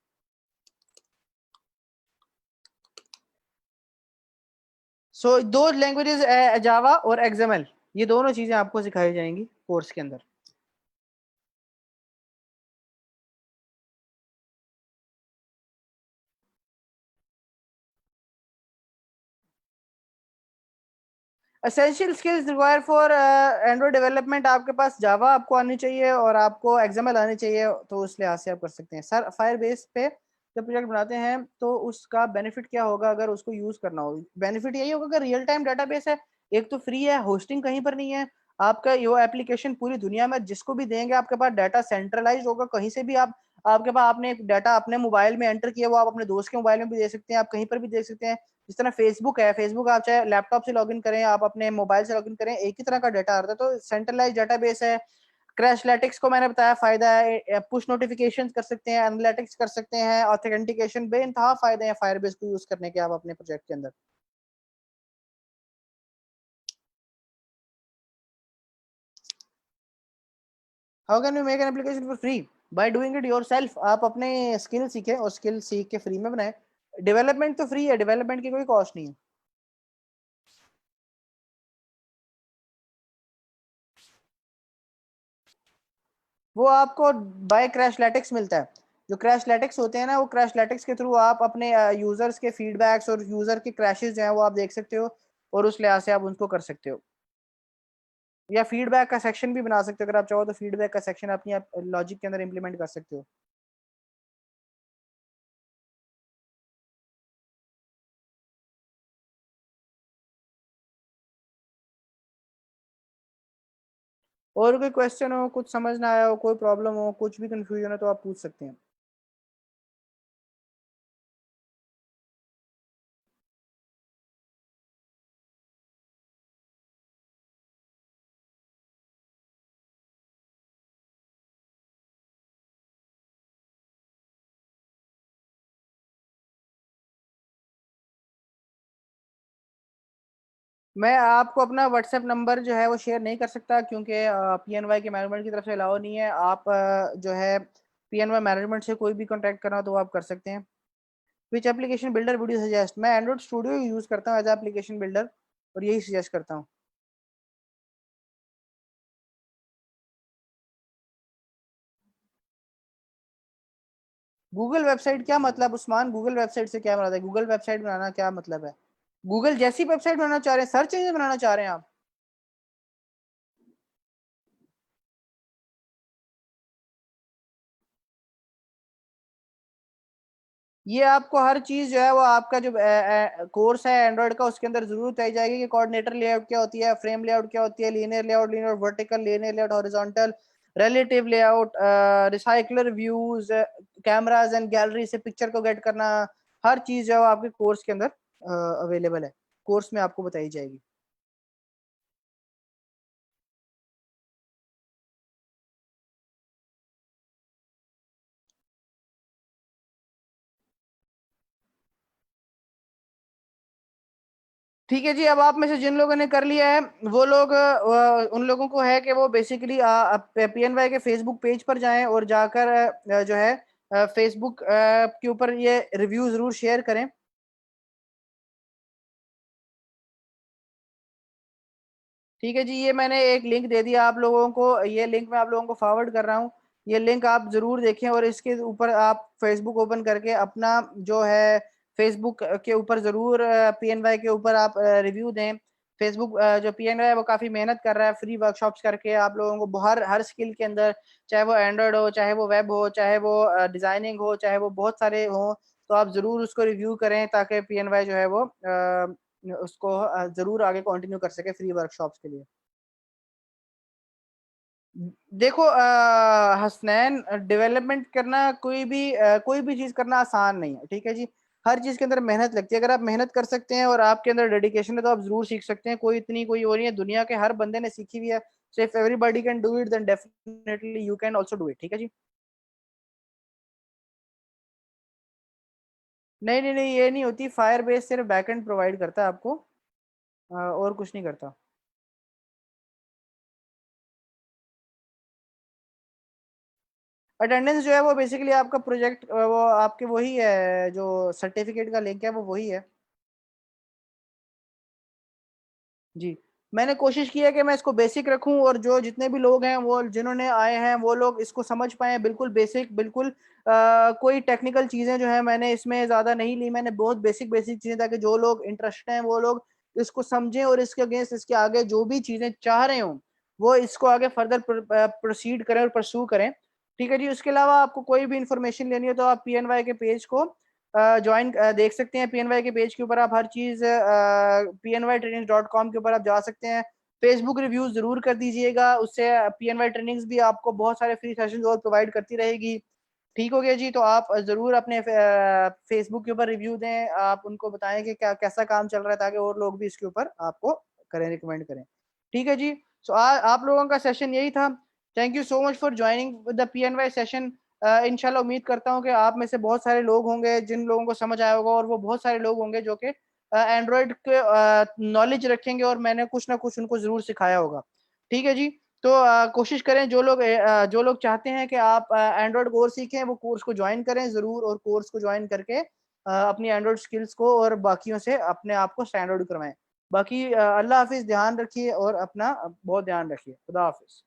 Speaker 1: सो दो लैंग्वेजेस, जावा और एक्सएमएल, ये दोनों चीजें आपको सिखाई जाएंगी कोर्स के अंदर। Essential skills require for Android development, आपके पास जावा आपको आनी चाहिए और आपको एक्सएमएल आनी चाहिए, तो उस लिहाज से आप कर सकते हैं। सर फायर बेस पे जब प्रोजेक्ट बनाते हैं तो उसका बेनिफिट क्या होगा अगर उसको यूज करना हो? बेनिफिट यही होगा कि रियल टाइम डाटाबेस है, एक तो फ्री है, होस्टिंग कहीं पर नहीं है, आपका यो एप्लीकेशन पूरी दुनिया में जिसको भी देंगे आपके पास डाटा सेंट्रलाइज होगा, कहीं से भी आप, आपके पास आपने डाटा अपने मोबाइल में एंटर किया, वो आप अपने दोस्त के मोबाइल में भी दे सकते हैं, आप कहीं पर भी देख सकते हैं। जिस तरह फेसबुक है, फेसबुक आप चाहे लैपटॉप से लॉगिन करें, आप अपने मोबाइल से लॉगिन करें, एक ही तरह का डाटा आता है, तो सेंट्रलाइज डाटाबेस है। क्रैशलेटिक्स को मैंने बताया फायदा है, पुश नोटिफिकेशंस कर सकते हैं, एनालिटिक्स कर सकते हैं, ऑथेंटिकेशन, बेइंतहा फायदे हैं फायरबेस को यूज करने के आप अपने प्रोजेक्ट के अंदर। How can you make an application for free? By doing it yourself. आप अपने स्किल सीखें और स्किल सीख के फ्री में बनाएं। डेवलपमेंट तो फ्री है, डेवलपमेंट की कोई कॉस्ट नहीं है। वो आपको बाय क्रैशलेटिक्स मिलता है। जो क्रैशलेटिक्स होते हैं ना, वो क्रैशलेटिक्स के थ्रू आप अपने यूजर्स के फीडबैक्स और यूजर के क्रैशेस जो हैं वो आप देख सकते हो, और उस लिहाज से आप उनको कर सकते हो। या फीडबैक का सेक्शन भी बना सकते हो, अगर आप चाहो तो फीडबैक का सेक्शन अपनी लॉजिक के अंदर इंप्लीमेंट कर सकते हो। और कोई क्वेश्चन हो, कुछ समझ ना आया हो, कोई प्रॉब्लम हो, कुछ भी कंफ्यूजन हो, तो आप पूछ सकते हैं। मैं आपको अपना व्हाट्सएप नंबर जो है वो शेयर नहीं कर सकता, क्योंकि पीएनवाई के मैनेजमेंट की तरफ से अलाउ नहीं है। आप जो है PNY मैनेजमेंट से कोई भी कॉन्टैक्ट करना तो आप कर सकते हैं। Which application builder video suggest, मैं एंड्रॉइड स्टूडियो यूज करता हूँ एज एप्लीकेशन बिल्डर और यही सजेस्ट करता हूँ। गूगल वेबसाइट क्या मतलब उस्मान, गूगल वेबसाइट से क्या मतलब है? गूगल वेबसाइट बनाना क्या मतलब है? गूगल जैसी वेबसाइट बनाना चाह रहे हैं, सर्च इंजन बनाना चाह रहे हैं आप? ये आपको हर चीज जो है वो आपका जो कोर्स है एंड्रॉइड का उसके अंदर जरूर बताई जाएगी कि कोऑर्डिनेटर लेआउट क्या होती है, फ्रेम लेआउट क्या होती है, linear layout, linear vertical, linear layout horizontal, relative layout, recycler views, cameras and gallery से पिक्चर को गेट करना, हर चीज जो है वो आपके कोर्स के अंदर अवेलेबल है, कोर्स में आपको बताई जाएगी। ठीक है जी, अब आप में से जिन लोगों ने कर लिया है वो लोग उन लोगों को है कि वो बेसिकली PNY के फेसबुक पेज पर जाएं और जाकर जो है फेसबुक के ऊपर ये रिव्यू जरूर शेयर करें। ठीक है जी, ये मैंने एक लिंक दे दिया आप लोगों को, ये लिंक मैं आप लोगों को फॉरवर्ड कर रहा हूँ, ये लिंक आप जरूर देखें और इसके ऊपर आप फेसबुक ओपन करके अपना जो है फेसबुक के ऊपर जरूर PNY के ऊपर आप रिव्यू दें। फेसबुक जो PNY है वो काफी मेहनत कर रहा है फ्री वर्कशॉप्स करके आप लोगों को हर हर स्किल के अंदर, चाहे वो एंड्रॉयड हो, चाहे वो वेब हो, चाहे वो डिजाइनिंग हो, चाहे वो बहुत सारे हो, तो आप जरूर उसको रिव्यू करें ताकि PNY जो है वो उसको जरूर आगे कंटिन्यू कर सके फ्री वर्कशॉप्स के लिए। देखो हसनैन, डेवलपमेंट करना कोई भी चीज करना आसान नहीं है, ठीक है जी। हर चीज के अंदर मेहनत लगती है, अगर आप मेहनत कर सकते हैं और आपके अंदर डेडिकेशन है तो आप जरूर सीख सकते हैं, कोई इतनी कोई वो नहीं है, दुनिया के हर बंदे ने सीखी हुई है। So if everybody can do it then definitely you can also do it, ठीक है जी। नहीं नहीं नहीं, ये नहीं होती, फायर बेस सिर्फ बैकएंड प्रोवाइड करता है आपको, और कुछ नहीं करता। अटेंडेंस जो है वो बेसिकली आपका प्रोजेक्ट वो आपके वही है, जो सर्टिफिकेट का लिंक है वो वही है। जी, मैंने कोशिश की है कि मैं इसको बेसिक रखूं और जो जितने भी लोग हैं वो जिन्होंने आए हैं वो लोग इसको समझ पाए, बिल्कुल बेसिक, बिल्कुल कोई टेक्निकल चीज़ें जो है मैंने इसमें ज़्यादा नहीं ली, मैंने बहुत बेसिक बेसिक चीज़ें, ताकि जो लोग इंटरेस्टेड हैं वो लोग इसको समझें और इसके अगेंस्ट इसके आगे जो भी चीज़ें चाह रहे हों वो इसको आगे फर्दर प्रोसीड करें और परसू करें। ठीक है जी, उसके अलावा आपको कोई भी इंफॉर्मेशन लेनी हो तो आप PNY के पेज को ज्वाइन देख सकते हैं। PNY के पेज के ऊपर आप हर चीज pnytrainings.com के ऊपर आप जा सकते हैं। फेसबुक रिव्यूज जरूर कर दीजिएगा, उससे PNY ट्रेनिंग्स भी आपको बहुत सारे फ्री सेशंस और प्रोवाइड करती रहेगी। ठीक हो गया जी, तो आप जरूर अपने फेसबुक के ऊपर रिव्यू दें, आप उनको बताएं कि क्या कैसा काम चल रहा है ताकि और लोग भी इसके ऊपर आपको करें, रिकमेंड करें। ठीक है जी, सो आप लोगों का सेशन यही था। Thank you so much for joining with the PNY session. इंशाल्लाह उम्मीद करता हूँ कि आप में से बहुत सारे लोग होंगे जिन लोगों को समझ आया होगा और वो बहुत सारे लोग होंगे जो कि एंड्रॉयड के नॉलेज रखेंगे और मैंने कुछ ना कुछ उनको जरूर सिखाया होगा। ठीक है जी, तो कोशिश करें जो लोग चाहते हैं कि आप एंड्रॉयड कोर्स सीखें वो कोर्स को ज्वाइन करें जरूर, और कोर्स को ज्वाइन करके अपनी एंड्रॉयड स्किल्स को और बाकियों से अपने आप को स्टैंड आउट करवाएं। बाकी अल्लाह हाफिज, ध्यान रखिए और अपना बहुत ध्यान रखिए। खुदा हाफिज।